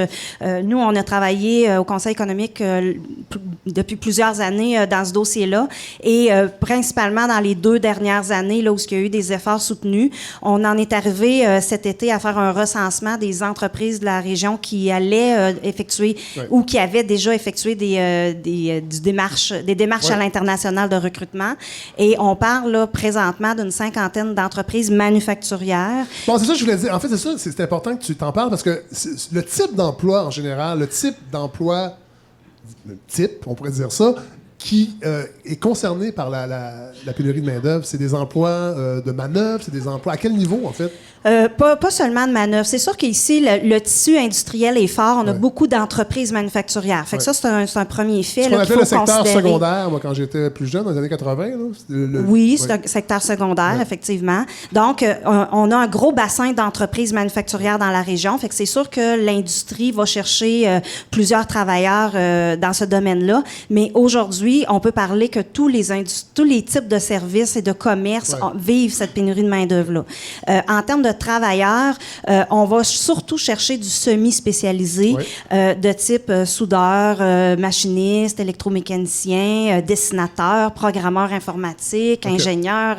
nous, on a travaillé au Conseil économique depuis plusieurs années dans ce dossier-là. Et principalement dans les 2 dernières années, là, où il y a eu des efforts soutenus, on en est arrivé cet été à faire un recensement des entreprises de la région qui allaient effectuer ou qui avaient déjà effectué des démarches à l'international de recrutement. Et on parle là, présentement d'une 50aine d'entreprises manufacturières. Bon, c'est ça que je voulais dire. En fait, c'est important que tu t'en parles parce que le type d'emploi en général, on pourrait dire ça, qui est concerné par la pénurie de main-d'œuvre, c'est des emplois de manœuvre, c'est des emplois... À quel niveau, en fait? Pas seulement de manœuvre. C'est sûr qu'ici, le tissu industriel est fort. On a beaucoup d'entreprises manufacturières. Fait que ça, c'est un premier fait. Ce qu'on appelle le secteur secondaire, moi, quand j'étais plus jeune, dans les années 80. Là, oui, c'est un secteur secondaire, effectivement. Donc, on a un gros bassin d'entreprises manufacturières dans la région. Fait que c'est sûr que l'industrie va chercher plusieurs travailleurs dans ce domaine-là. Mais aujourd'hui, on peut parler que tous les types de services et de commerces vivent cette pénurie de main-d'œuvre-là. En termes de travailleurs, on va surtout chercher du semi-spécialisé de type soudeur, machiniste, électromécanicien, dessinateur, programmeur informatique, ingénieur,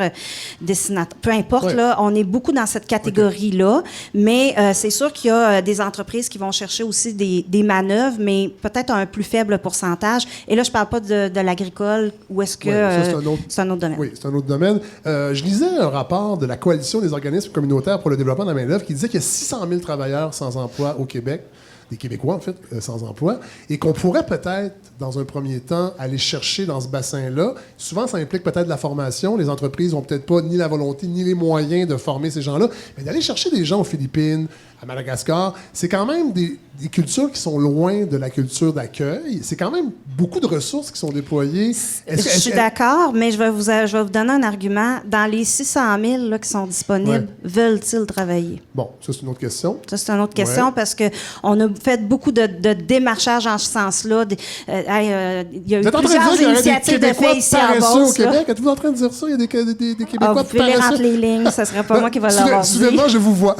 dessinateur, peu importe, là, on est beaucoup dans cette catégorie-là, mais c'est sûr qu'il y a des entreprises qui vont chercher aussi des manœuvres, mais peut-être un plus faible pourcentage. Et là, je ne parle pas de l'agricole, où est-ce que c'est un autre domaine. Oui, c'est un autre domaine. Je lisais un rapport de la Coalition des organismes communautaires pour le développement de la main-d'œuvre qui disait qu'il y a 600 000 travailleurs sans emploi au Québec, des Québécois en fait, sans emploi, et qu'on pourrait peut-être, dans un premier temps, aller chercher dans ce bassin-là. Souvent, ça implique peut-être la formation. Les entreprises n'ont peut-être pas ni la volonté ni les moyens de former ces gens-là, mais d'aller chercher des gens aux Philippines, à Madagascar, c'est quand même des cultures qui sont loin de la culture d'accueil. C'est quand même beaucoup de ressources qui sont déployées. Je suis d'accord, mais je vais vous donner un argument. Dans les 600 000 là, qui sont disponibles, veulent-ils travailler? Bon, ça, c'est une autre question. Ça, c'est une autre question parce qu'on a fait beaucoup de démarchage en ce sens-là. Il y a eu plusieurs initiatives de fait ici en Beauce. Au Québec? Êtes-vous en train de dire ça? Il y a des Québécois vous pouvez les rentrer les lignes, ce ne serait pas moi qui va l'avoir dit. Soudainement, je vous vois.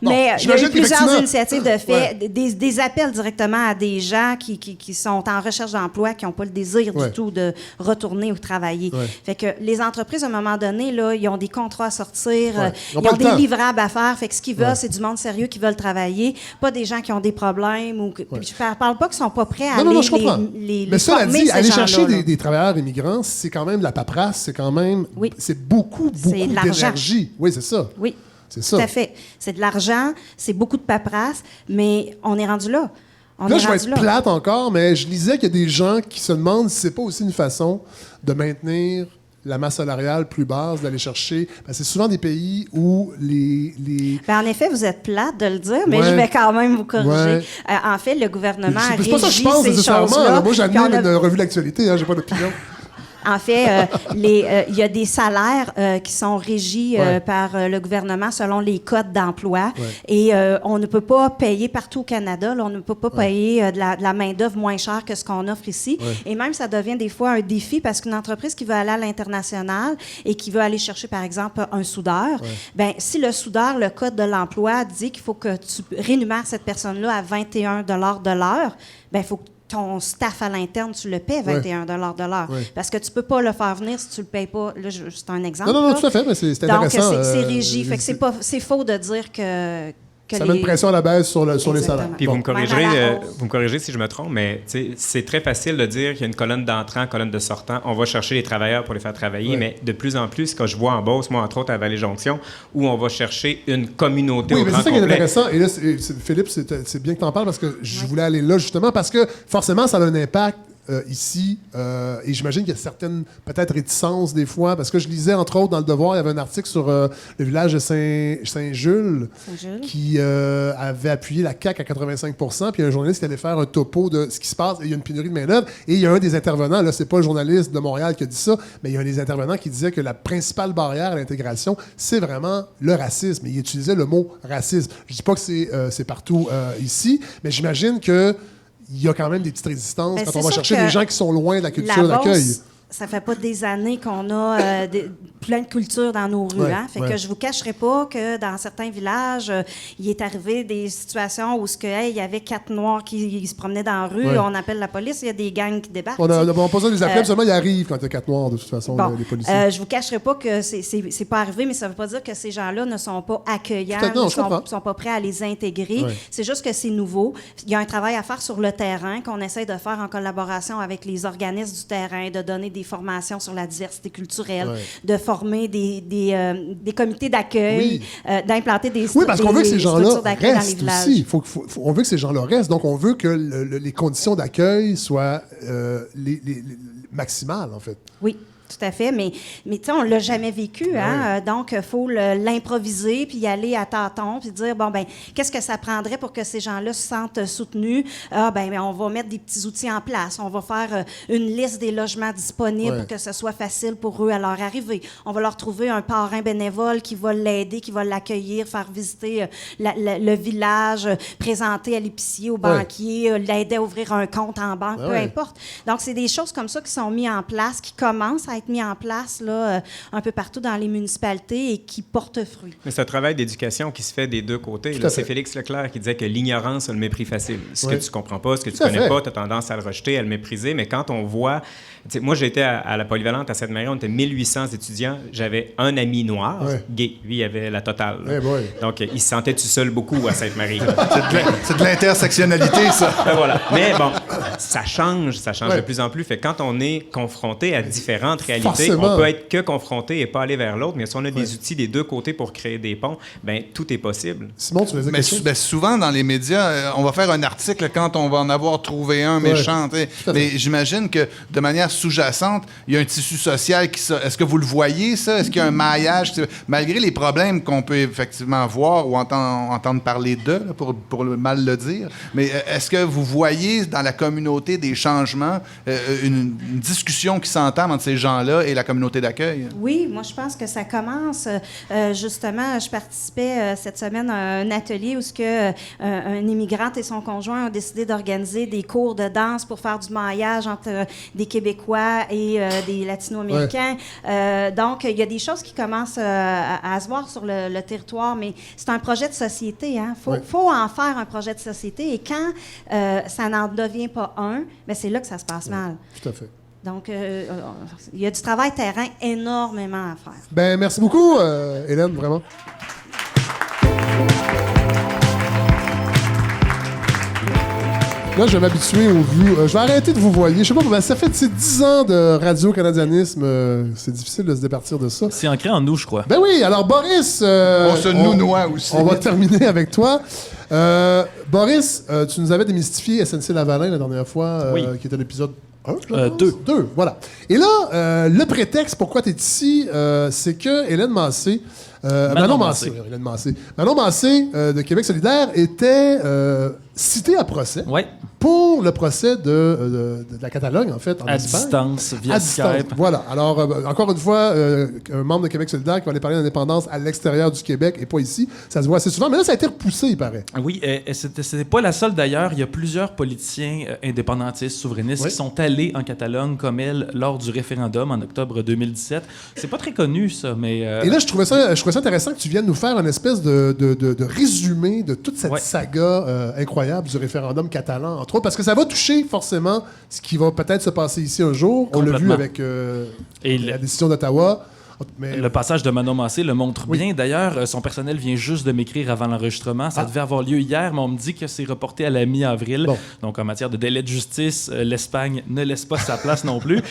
Mais il y a eu plusieurs initiatives de fait, des appels directement à des gens qui sont en recherche d'emploi, qui n'ont pas le désir du tout de retourner ou travailler. Fait que les entreprises, à un moment donné, là, ils ont des contrats à sortir, ils ont des livrables à faire. Fait que ce qu'ils veulent, c'est du monde sérieux qui veulent travailler, pas des gens qui ont des problèmes. Ou je ne parle pas qu'ils ne sont pas prêts à aller Mais cela former, dit, aller ces chercher gens-là, des travailleurs immigrants, c'est quand même de la paperasse, c'est quand même... C'est beaucoup d'énergie. Oui, c'est ça. Oui. C'est ça. Tout à fait. C'est de l'argent, c'est beaucoup de paperasse, mais on est rendu là. Je vais être plate encore, mais je lisais qu'il y a des gens qui se demandent si c'est pas aussi une façon de maintenir la masse salariale plus basse, d'aller chercher... c'est souvent des pays où les... En effet, vous êtes plate de le dire, mais je vais quand même vous corriger. En fait, le gouvernement régit ces choses-là. C'est pas ça que je pense nécessairement. Moi, j'admire une revue d'actualité, j'ai pas d'opinion. En fait, il y a des salaires qui sont régis par le gouvernement selon les codes d'emploi. Et on ne peut pas payer partout au Canada. Là, on ne peut pas payer de la main-d'œuvre moins chère que ce qu'on offre ici. Et même, ça devient des fois un défi parce qu'une entreprise qui veut aller à l'international et qui veut aller chercher, par exemple, un soudeur, ben, si le soudeur, le code de l'emploi dit qu'il faut que tu rémunères cette personne-là à 21 $ de l'heure, ben, il faut que ton staff à l'interne, tu le paies 21 $ de l'heure. Parce que tu ne peux pas le faire venir si tu ne le payes pas. Là, c'est un exemple. Non, tout à fait, mais c'est intéressant. Donc, c'est régi. Fait que c'est faux de dire que ça met une pression à la baisse sur les salaires. Puis vous me corrigerez si je me trompe, mais c'est très facile de dire qu'il y a une colonne d'entrants, colonne de sortants. On va chercher les travailleurs pour les faire travailler, mais de plus en plus, quand je vois en Beauce, moi, entre autres, à Vallée-Jonction, où on va chercher une communauté au grand complet. Oui, mais c'est ça qui est intéressant. Et là, Philippe, c'est bien que tu en parles parce que je voulais aller là, justement, parce que forcément, ça a un impact ici, et j'imagine qu'il y a certaines, peut-être, réticences des fois, parce que je lisais, entre autres, dans Le Devoir, il y avait un article sur le village de Saint-Jules qui avait appuyé la CAQ à 85 %, puis il y a un journaliste qui allait faire un topo de ce qui se passe, et il y a une pénurie de main-d'œuvre, et il y a un des intervenants, là, c'est pas le journaliste de Montréal qui a dit ça, mais il y a un des intervenants qui disait que la principale barrière à l'intégration, c'est vraiment le racisme, et il utilisait le mot racisme. Je dis pas que c'est partout ici, mais j'imagine que il y a quand même des petites résistances quand on va chercher des gens qui sont loin de la culture d'accueil. Ça fait pas des années qu'on a plein de cultures dans nos rues. Fait que je vous cacherai pas que dans certains villages, il est arrivé des situations où il y avait 4 Noirs qui se promenaient dans la rue, on appelle la police, il y a des gangs qui débarquent. On n'a pas besoin de les appeler, seulement ils arrivent quand il y a 4 Noirs, de toute façon, les policiers. Je vous cacherai pas que c'est pas arrivé, mais ça veut pas dire que ces gens-là ne sont pas accueillants, ne sont pas prêts à les intégrer. C'est juste que c'est nouveau. Il y a un travail à faire sur le terrain qu'on essaie de faire en collaboration avec les organismes du terrain, de donner des formations sur la diversité culturelle, de former des comités d'accueil, d'implanter des structures parce qu'on veut que ces gens-là d'accueil dans les villages. Aussi. On veut que ces gens-là restent. Donc, on veut que les conditions d'accueil soient les maximales, en fait. Oui. Tout à fait, mais tu sais, on l'a jamais vécu, hein? Donc, il faut l'improviser, puis y aller à tâtons, puis dire, bon, ben qu'est-ce que ça prendrait pour que ces gens-là se sentent soutenus? On va mettre des petits outils en place. On va faire une liste des logements disponibles pour que ce soit facile pour eux à leur arrivée. On va leur trouver un parrain bénévole qui va l'aider, qui va l'accueillir, faire visiter le village, présenter à l'épicier, au banquier, l'aider à ouvrir un compte en banque, peu importe. Donc, c'est des choses comme ça qui sont mises en place, qui commencent à être mis en place là, un peu partout dans les municipalités et qui portent fruit. Mais c'est un travail d'éducation qui se fait des deux côtés. Là, c'est Félix Leclerc qui disait que l'ignorance a le mépris facile. Ce que tu comprends pas, ce que tu connais pas, tu as tendance à le rejeter, à le mépriser. Mais quand on voit... Moi, j'ai été à la Polyvalente à Sainte-Marie, on était 1800 étudiants. J'avais un ami noir, gay. Lui, il avait la totale. Donc, il se sentait tout seul beaucoup à Sainte-Marie. C'est de l'intersectionnalité, ça. Voilà. Mais bon, ça change de plus en plus. Fait que quand on est confronté à différentes réalité. Forcément. On peut être que confronté et pas aller vers l'autre, mais si on a des outils des deux côtés pour créer des ponts, ben tout est possible. Simon, tu veux dire Mais quelque chose? souvent, dans les médias, on va faire un article quand on va en avoir trouvé un méchant. Mais j'imagine que, de manière sous-jacente, il y a un tissu social qui... Est-ce que vous le voyez, ça? Est-ce qu'il y a un maillage? Malgré les problèmes qu'on peut effectivement voir ou entendre parler d'eux, là, pour mal le dire, mais est-ce que vous voyez dans la communauté des changements, une discussion qui s'entame entre ces gens-là et la communauté d'accueil? Oui, moi, je pense que ça commence. Justement, je participais cette semaine à un atelier où un immigrante et son conjoint ont décidé d'organiser des cours de danse pour faire du maillage entre des Québécois et des Latino-Américains. Donc, il y a des choses qui commencent à se voir sur le territoire, mais c'est un projet de société. Hein? Faut en faire un projet de société. Et quand ça n'en devient pas un, bien, c'est là que ça se passe mal. Tout à fait. Donc, il y a du travail terrain énormément à faire. Ben, merci beaucoup, Hélène, vraiment. Là, je vais m'habituer aux vues. Je vais arrêter de vous voyer. Je sais pas, ben, ça fait 10 ans de radio-canadianisme. C'est difficile de se départir de ça. C'est ancré en nous, je crois. Ben oui, alors Boris... on se nounoie aussi. On va terminer avec toi. Boris, tu nous avais démystifié SNC-Lavalin la dernière fois, qui était l'épisode 1, 2. 2, voilà. Et là, le prétexte pourquoi tu es ici, c'est que Hélène Massé... Manon Massé. Hélène Massé. Manon Massé, de Québec solidaire, était citée à procès pour le procès de la Catalogne, en fait, en Espagne. Distance, via Skype. Voilà. Alors, encore une fois, un membre de Québec solidaire qui va aller parler d'indépendance à l'extérieur du Québec et pas ici. Ça se voit assez souvent. Mais là, ça a été repoussé, il paraît. Oui, et c'était pas la seule d'ailleurs. Il y a plusieurs politiciens indépendantistes, souverainistes qui sont allés en Catalogne comme elle lors du référendum en octobre 2017. C'est pas très connu, ça, mais... Et là, je trouvais ça intéressant que tu viennes nous faire une espèce de résumé de toute cette saga incroyable du référendum catalan, entre autres, parce que ça va toucher forcément ce qui va peut-être se passer ici un jour. On l'a vu avec la décision d'Ottawa. Mais... Le passage de Manon Massé le montre bien. D'ailleurs, son personnel vient juste de m'écrire avant l'enregistrement. Ça devait avoir lieu hier, mais on me dit que c'est reporté à la mi-avril. Bon. Donc, en matière de délai de justice, l'Espagne ne laisse pas sa place non plus.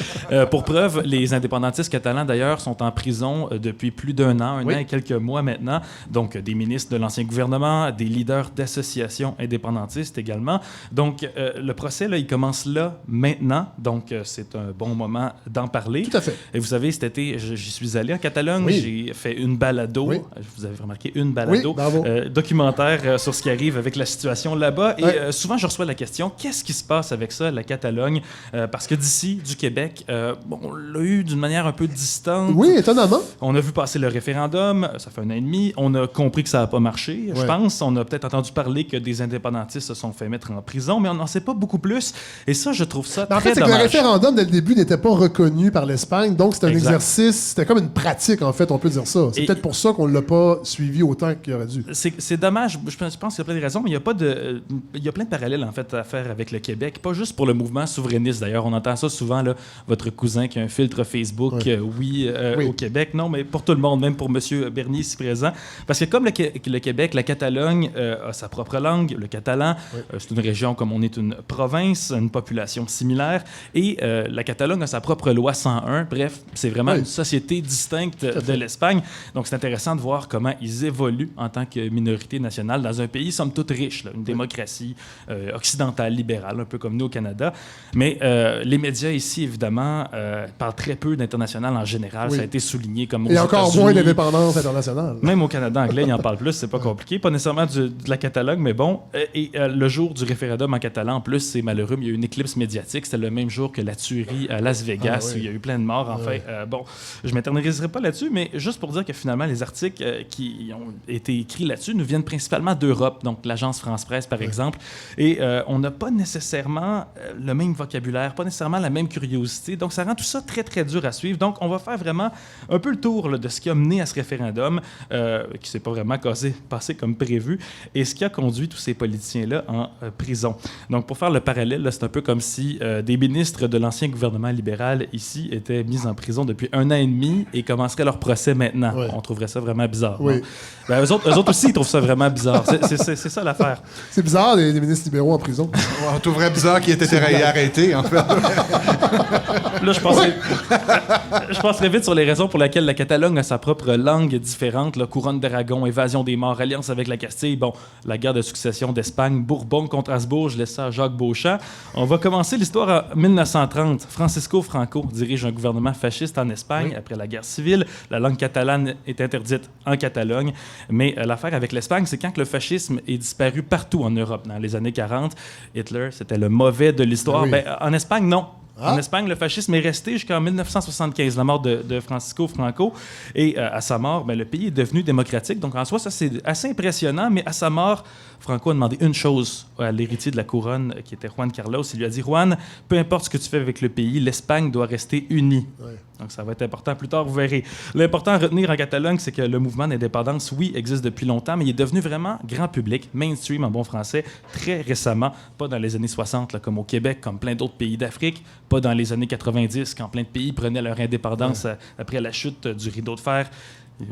Pour preuve, les indépendantistes catalans, d'ailleurs, sont en prison depuis plus d'un an, un an et quelques mois maintenant. Donc, des ministres de l'ancien gouvernement, des leaders d'associations indépendantistes également. Donc, le procès, là, il commence là, maintenant. Donc, c'est un bon moment d'en parler. Tout à fait. Et vous savez, cet été, j'y suis allé en Catalogne. J'ai fait une balado. Vous avez remarqué, une balado documentaire sur ce qui arrive avec la situation là-bas. Et souvent, je reçois la question, qu'est-ce qui se passe avec ça, la Catalogne? Parce que d'ici, du Québec, on l'a eu d'une manière un peu distante. Oui, étonnamment. On a vu passer le référendum, ça fait un an et demi. On a compris que ça n'a pas marché, je pense. On a peut-être entendu parler que des indépendantistes se sont fait mettre en prison, mais on n'en sait pas beaucoup plus. Et ça, je trouve ça très dommage. En fait, c'est que le référendum, dès le début, n'était pas reconnu par l'Espagne. Donc, c'était un exercice, c'était comme une pratique, en fait, on peut dire ça. C'est peut-être pour ça qu'on ne l'a pas suivi autant qu'il aurait dû. C'est dommage. Je pense qu'il y a plein de raisons, mais il y a plein de parallèles, en fait, à faire avec le Québec. Pas juste pour le mouvement souverainiste, d'ailleurs. On entend ça souvent, là, votre cousin qui a un filtre Facebook, au Québec. Non, mais pour tout le monde, même pour M. Bernier ici présent. Parce que comme le Québec, la Catalogne a sa propre langue, le catalan, c'est une région comme on est une province, une population similaire, et la Catalogne a sa propre loi 101. Bref, c'est vraiment une société distincte de l'Espagne. Donc, c'est intéressant de voir comment ils évoluent en tant que minorité nationale dans un pays, somme toute, riche, là, une démocratie occidentale, libérale, un peu comme nous au Canada. Mais les médias ici, évidemment, parlent très peu d'international en général. Ça a été souligné comme aux Et encore moins d'indépendance internationale. Même au Canada anglais, ils en parlent plus, c'est pas compliqué. Pas nécessairement de la Catalogne, mais bon. Et le jour du référendum en catalan, en plus, c'est malheureux, mais il y a eu une éclipse médiatique. C'était le même jour que la tuerie à Las Vegas, où il y a eu plein de morts. Enfin, bon, je m'éterniserai pas là-dessus, mais juste pour dire que finalement, les articles qui ont été écrits là-dessus nous viennent principalement d'Europe, donc l'agence France-Presse, par exemple. Et on n'a pas nécessairement le même vocabulaire, pas nécessairement la même curiosité. Donc, ça rend tout ça très, très dur à suivre. Donc, on va faire vraiment un peu le tour là, de ce qui a mené à ce référendum, qui ne s'est pas vraiment passé comme prévu, et ce qui a conduit tous ces politiciens-là en prison. Donc, pour faire le parallèle, là, c'est un peu comme si des ministres de l'ancien gouvernement libéral ici étaient mis en prison depuis 1 an et demi et commenceraient leur procès maintenant. On trouverait ça vraiment bizarre. Ben, eux autres aussi, ils trouvent ça vraiment bizarre. C'est ça l'affaire. C'est bizarre, des ministres libéraux en prison. On trouverait bizarre qu'ils aient été arrêtés, en fait. Là, je passerai vite sur les raisons pour lesquelles la Catalogne a sa propre langue différente. La couronne d'Aragon, évasion des morts, alliance avec la Castille, bon, la guerre de succession d'Espagne, Bourbon contre Habsbourg, je laisse ça à Jacques Beauchamp. On va commencer l'histoire en 1930. Francisco Franco dirige un gouvernement fasciste en Espagne après la guerre civile. La langue catalane est interdite en Catalogne. Mais l'affaire avec l'Espagne, c'est quand le fascisme est disparu partout en Europe. Dans les années 40, Hitler, c'était le mauvais de l'histoire. Oui. Ben, en Espagne, non. Ah. En Espagne, le fascisme est resté jusqu'en 1975, la mort de Francisco Franco. Et à sa mort, ben, le pays est devenu démocratique. Donc, en soi, ça, c'est assez impressionnant. Mais à sa mort, Franco a demandé une chose à l'héritier de la couronne, qui était Juan Carlos. Il lui a dit, Juan, peu importe ce que tu fais avec le pays, l'Espagne doit rester unie. Ouais. Donc, ça va être important plus tard, vous verrez. L'important à retenir en Catalogne, c'est que le mouvement d'indépendance, oui, existe depuis longtemps, mais il est devenu vraiment grand public, mainstream en bon français, très récemment. Pas dans les années 60, là, comme au Québec, comme plein d'autres pays d'Afrique. Pas dans les années 90, quand plein de pays prenaient leur indépendance après la chute du rideau de fer.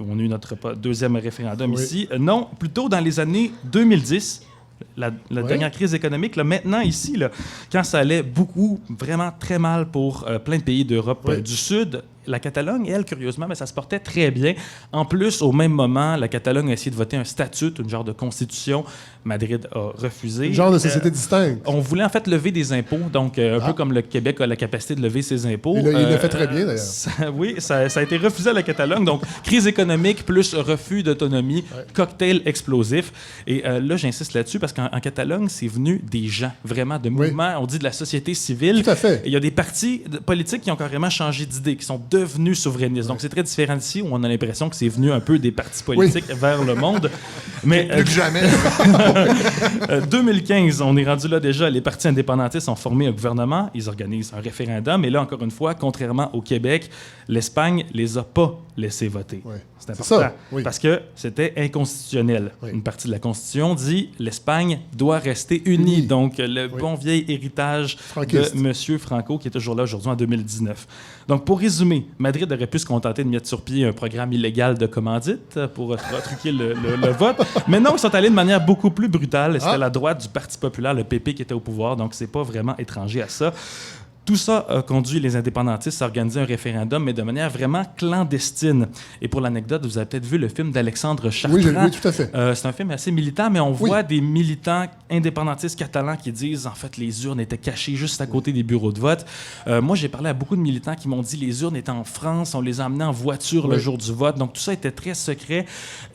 On a eu notre deuxième référendum ici. Non, plutôt dans les années 2010. La dernière crise économique, là, maintenant, ici, là, quand ça allait beaucoup, vraiment très mal pour plein de pays d'Europe du Sud, la Catalogne, elle, curieusement, mais ça se portait très bien. En plus, au même moment, la Catalogne a essayé de voter un statut, une genre de constitution. Madrid a refusé. Une genre de société distincte. On voulait en fait lever des impôts, donc un peu comme le Québec a la capacité de lever ses impôts. Il le fait très bien, d'ailleurs. Oui, ça a été refusé à la Catalogne. Donc, crise économique plus refus d'autonomie, cocktail explosif. Et là, j'insiste là-dessus parce qu'en Catalogne, c'est venu des gens, vraiment, de mouvements. On dit de la société civile. Tout à fait. Et il y a des partis politiques qui ont carrément changé d'idée, qui sont devenus souverainistes. Donc, c'est très différent d'ici, où on a l'impression que c'est venu un peu des partis politiques vers le monde. Mais plus que jamais. 2015, on est rendu là déjà. Les partis indépendantistes ont formé un gouvernement. Ils organisent un référendum. Et là, encore une fois, contrairement au Québec, l'Espagne les a pas laissés voter. Ouais. C'est important. Ça, parce que c'était inconstitutionnel. Une partie de la Constitution dit l'Espagne doit rester unie. Donc, le bon vieil héritage franquiste de M. Franco, qui est toujours là aujourd'hui en 2019. Donc, pour résumer, Madrid aurait pu se contenter de mettre sur pied un programme illégal de commandite pour truquer le vote. Mais non, ils sont allés de manière beaucoup plus brutale. C'était la droite du Parti populaire, le PP, qui était au pouvoir. Donc, c'est pas vraiment étranger à ça. Tout ça a conduit les indépendantistes à organiser un référendum, mais de manière vraiment clandestine. Et pour l'anecdote, vous avez peut-être vu le film d'Alexandre Chartrand. Oui, tout à fait. C'est un film assez militant, mais on voit des militants indépendantistes catalans qui disent, en fait, les urnes étaient cachées juste à côté des bureaux de vote. Moi, j'ai parlé à beaucoup de militants qui m'ont dit les urnes étaient en France, on les a emmenées en voiture le jour du vote. Donc, tout ça était très secret.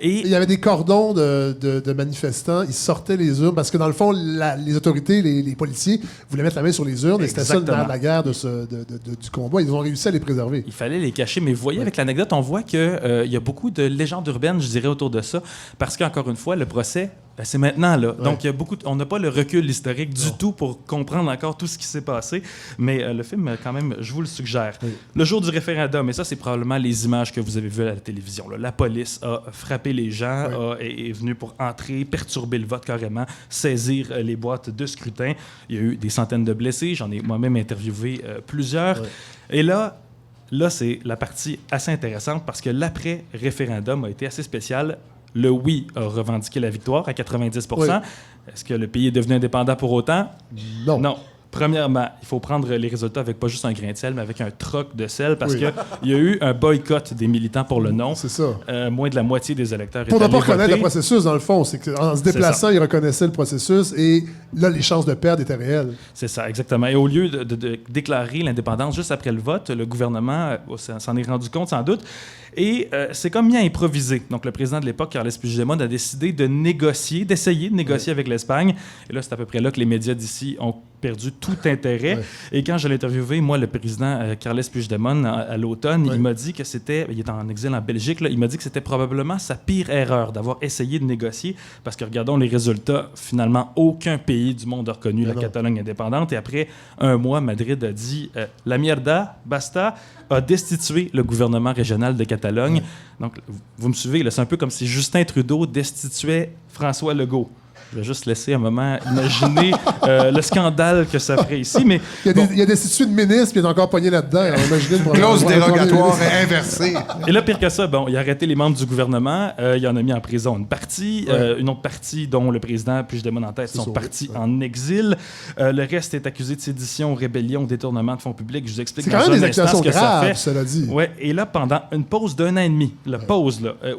Et il y avait des cordons de manifestants. Ils sortaient les urnes parce que, dans le fond, les autorités, les policiers voulaient mettre la main sur les urnes. Et c'était ça la guerre du combat. Ils ont réussi à les préserver. Il fallait les cacher. Mais vous voyez, avec l'anecdote, on voit qu'il y a beaucoup de légendes urbaines, je dirais, autour de ça. Parce qu'encore une fois, le procès, c'est maintenant, là. Donc, il y a on n'a pas le recul historique du tout pour comprendre encore tout ce qui s'est passé. Mais le film, quand même, je vous le suggère. Le jour du référendum, et ça, c'est probablement les images que vous avez vues à la télévision. Là. La police a frappé les gens, est venue pour entrer, perturber le vote carrément, saisir les boîtes de scrutin. Il y a eu des centaines de blessés. J'en ai moi-même interviewé plusieurs. Et là, c'est la partie assez intéressante parce que l'après-référendum a été assez spécial. Le oui a revendiqué la victoire à 90%. Est-ce que le pays est devenu indépendant pour autant? Non. Premièrement, il faut prendre les résultats avec pas juste un grain de sel, mais avec un troc de sel, parce qu'il y a eu un boycott des militants pour le non. C'est ça. Moins de la moitié des électeurs pour ne pas reconnaître le processus, dans le fond. C'est qu'en se déplaçant, ils reconnaissaient le processus et là, les chances de perdre étaient réelles. C'est ça, exactement. Et au lieu de déclarer l'indépendance juste après le vote, le gouvernement s'en est rendu compte, sans doute. Et c'est comme mis à improviser. Donc, le président de l'époque, Carles Puigdemont, a décidé d'essayer de négocier avec l'Espagne. Et là, c'est à peu près là que les médias d'ici ont perdu tout intérêt. Et quand je l'ai interviewé, moi, le président Carles Puigdemont, à l'automne, il m'a dit que il est en exil en Belgique, là, il m'a dit que c'était probablement sa pire erreur d'avoir essayé de négocier, parce que regardons les résultats, finalement, aucun pays du monde a reconnu la Catalogne indépendante. Et après un mois, Madrid a dit « La mierda, basta », a destitué le gouvernement régional de Catalogne. Donc, vous me suivez, là, c'est un peu comme si Justin Trudeau destituait François Legault. Je vais juste laisser un moment imaginer le scandale que ça ferait ici. Mais il y a des destitués de ministres qui est encore pogné là-dedans. Imaginez le problème. Clause dérogatoire inversée. Et là, pire que ça, il a arrêté les membres du gouvernement. Il en a mis en prison une partie. Une autre partie, dont le président Puigdemont en tête, sont partis en exil. Le reste est accusé de sédition, rébellion, détournement de fonds publics. Je vous explique dans un instant. C'est quand même des accusations graves, cela dit. Ouais, et là, pendant une pause d'1 an et demi,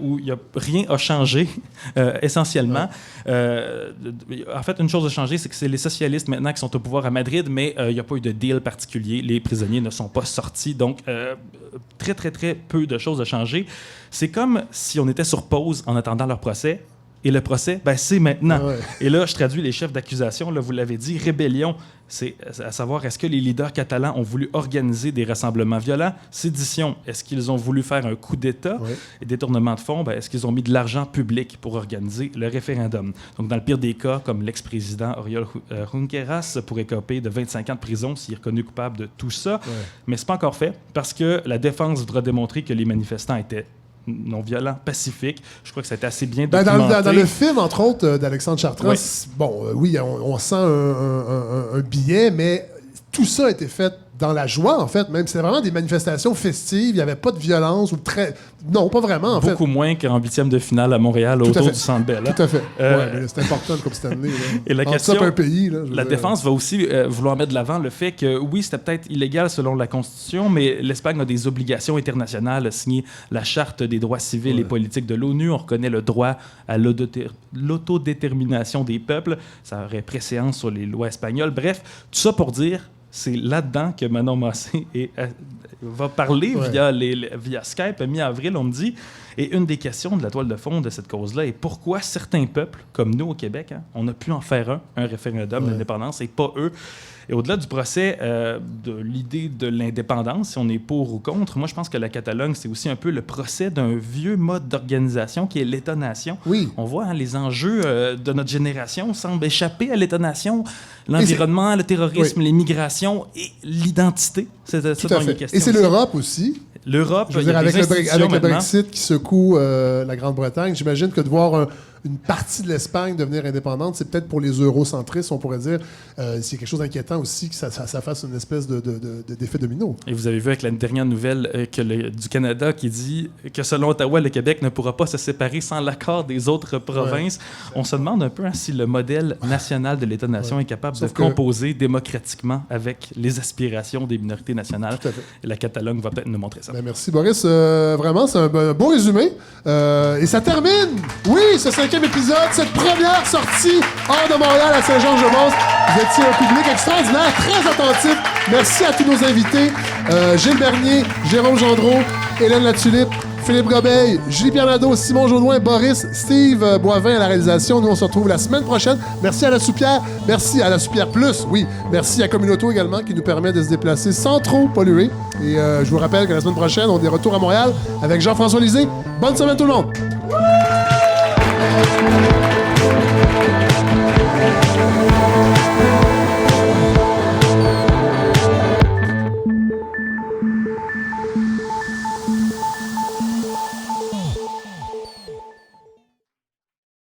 où rien n'a changé, essentiellement. En fait, une chose a changé, c'est que c'est les socialistes maintenant qui sont au pouvoir à Madrid, mais il n'y a pas eu de deal particulier. Les prisonniers ne sont pas sortis, donc très, très, très peu de choses ont changé. C'est comme si on était sur pause en attendant leur procès. Et le procès, c'est maintenant. Ah ouais. Et là, je traduis les chefs d'accusation. Là, vous l'avez dit, rébellion, c'est à savoir, est-ce que les leaders catalans ont voulu organiser des rassemblements violents? Sédition, est-ce qu'ils ont voulu faire un coup d'État? Ouais. Et détournement de fonds, est-ce qu'ils ont mis de l'argent public pour organiser le référendum? Donc, dans le pire des cas, comme l'ex-président Oriol Junqueras pourrait écoper de 25 ans de prison s'il est reconnu coupable de tout ça. Ouais. Mais c'est pas encore fait parce que la défense voudra démontrer que les manifestants étaient non violent, pacifique. Je crois que ça a été assez bien documenté. Dans le film, entre autres, d'Alexandre Chartrand, oui, on sent un billet, mais tout ça a été fait dans la joie, en fait. Même, c'était vraiment des manifestations festives. Il n'y avait pas de violence. Non, pas vraiment, en fait. Beaucoup moins qu'en 8e de finale à Montréal, autour du Centre Bell. Tout à fait. Mais c'est important, comme Stanley. Et la question, un pays, là, la défense va aussi vouloir mettre de l'avant le fait que, oui, c'était peut-être illégal selon la Constitution, mais l'Espagne a des obligations internationales, a signé la Charte des droits civils et politiques de l'ONU. On reconnaît le droit à l'autodétermination des peuples. Ça aurait préséance sur les lois espagnoles. Bref, tout ça pour dire... C'est là-dedans que Manon Massé va parler via Skype mi-avril, on me dit. Et une des questions de la toile de fond de cette cause-là est pourquoi certains peuples, comme nous au Québec, on a pu en faire un référendum d'indépendance et pas eux. Et au-delà du procès de l'idée de l'indépendance, si on est pour ou contre, moi je pense que la Catalogne, c'est aussi un peu le procès d'un vieux mode d'organisation qui est l'État-nation. Oui. On voit les enjeux de notre génération semblent échapper à l'État-nation. L'environnement, le terrorisme, les migrations et l'identité. C'est ça dans les questions. Et c'est l'Europe aussi. L'Europe, je veux dire, avec le Brexit qui secoue la Grande-Bretagne, j'imagine que de voir une partie de l'Espagne devenir indépendante, c'est peut-être pour les eurocentristes, on pourrait dire, c'est quelque chose d'inquiétant aussi que ça fasse une espèce d'effet domino. Et vous avez vu avec la dernière nouvelle du Canada qui dit que selon Ottawa, le Québec ne pourra pas se séparer sans l'accord des autres provinces. Ouais. On se demande un peu si le modèle national de l'État-nation est capable de composer démocratiquement avec les aspirations des minorités nationales. Et la Catalogne va peut-être nous montrer ça. Ben merci Boris. Vraiment, c'est un beau résumé. Et ça termine, ce 5e épisode, cette première sortie hors de Montréal à Saint-Georges-de-Beauce. Vous étiez un public extraordinaire, très attentif. Merci à tous nos invités. Gilles Bernier, Jérôme Gendreau, Hélène Latulippe, Philippe Gobeil, Julie-Pierre Nadeau, Simon Jodoin, Boris, Steve Boivin à la réalisation. Nous, on se retrouve la semaine prochaine. Merci à La Soupière. Merci à La Soupière Plus, oui. Merci à Communauto également, qui nous permet de se déplacer sans trop polluer. Et je vous rappelle que la semaine prochaine, on est de retour à Montréal avec Jean-François Lisée. Bonne semaine tout le monde!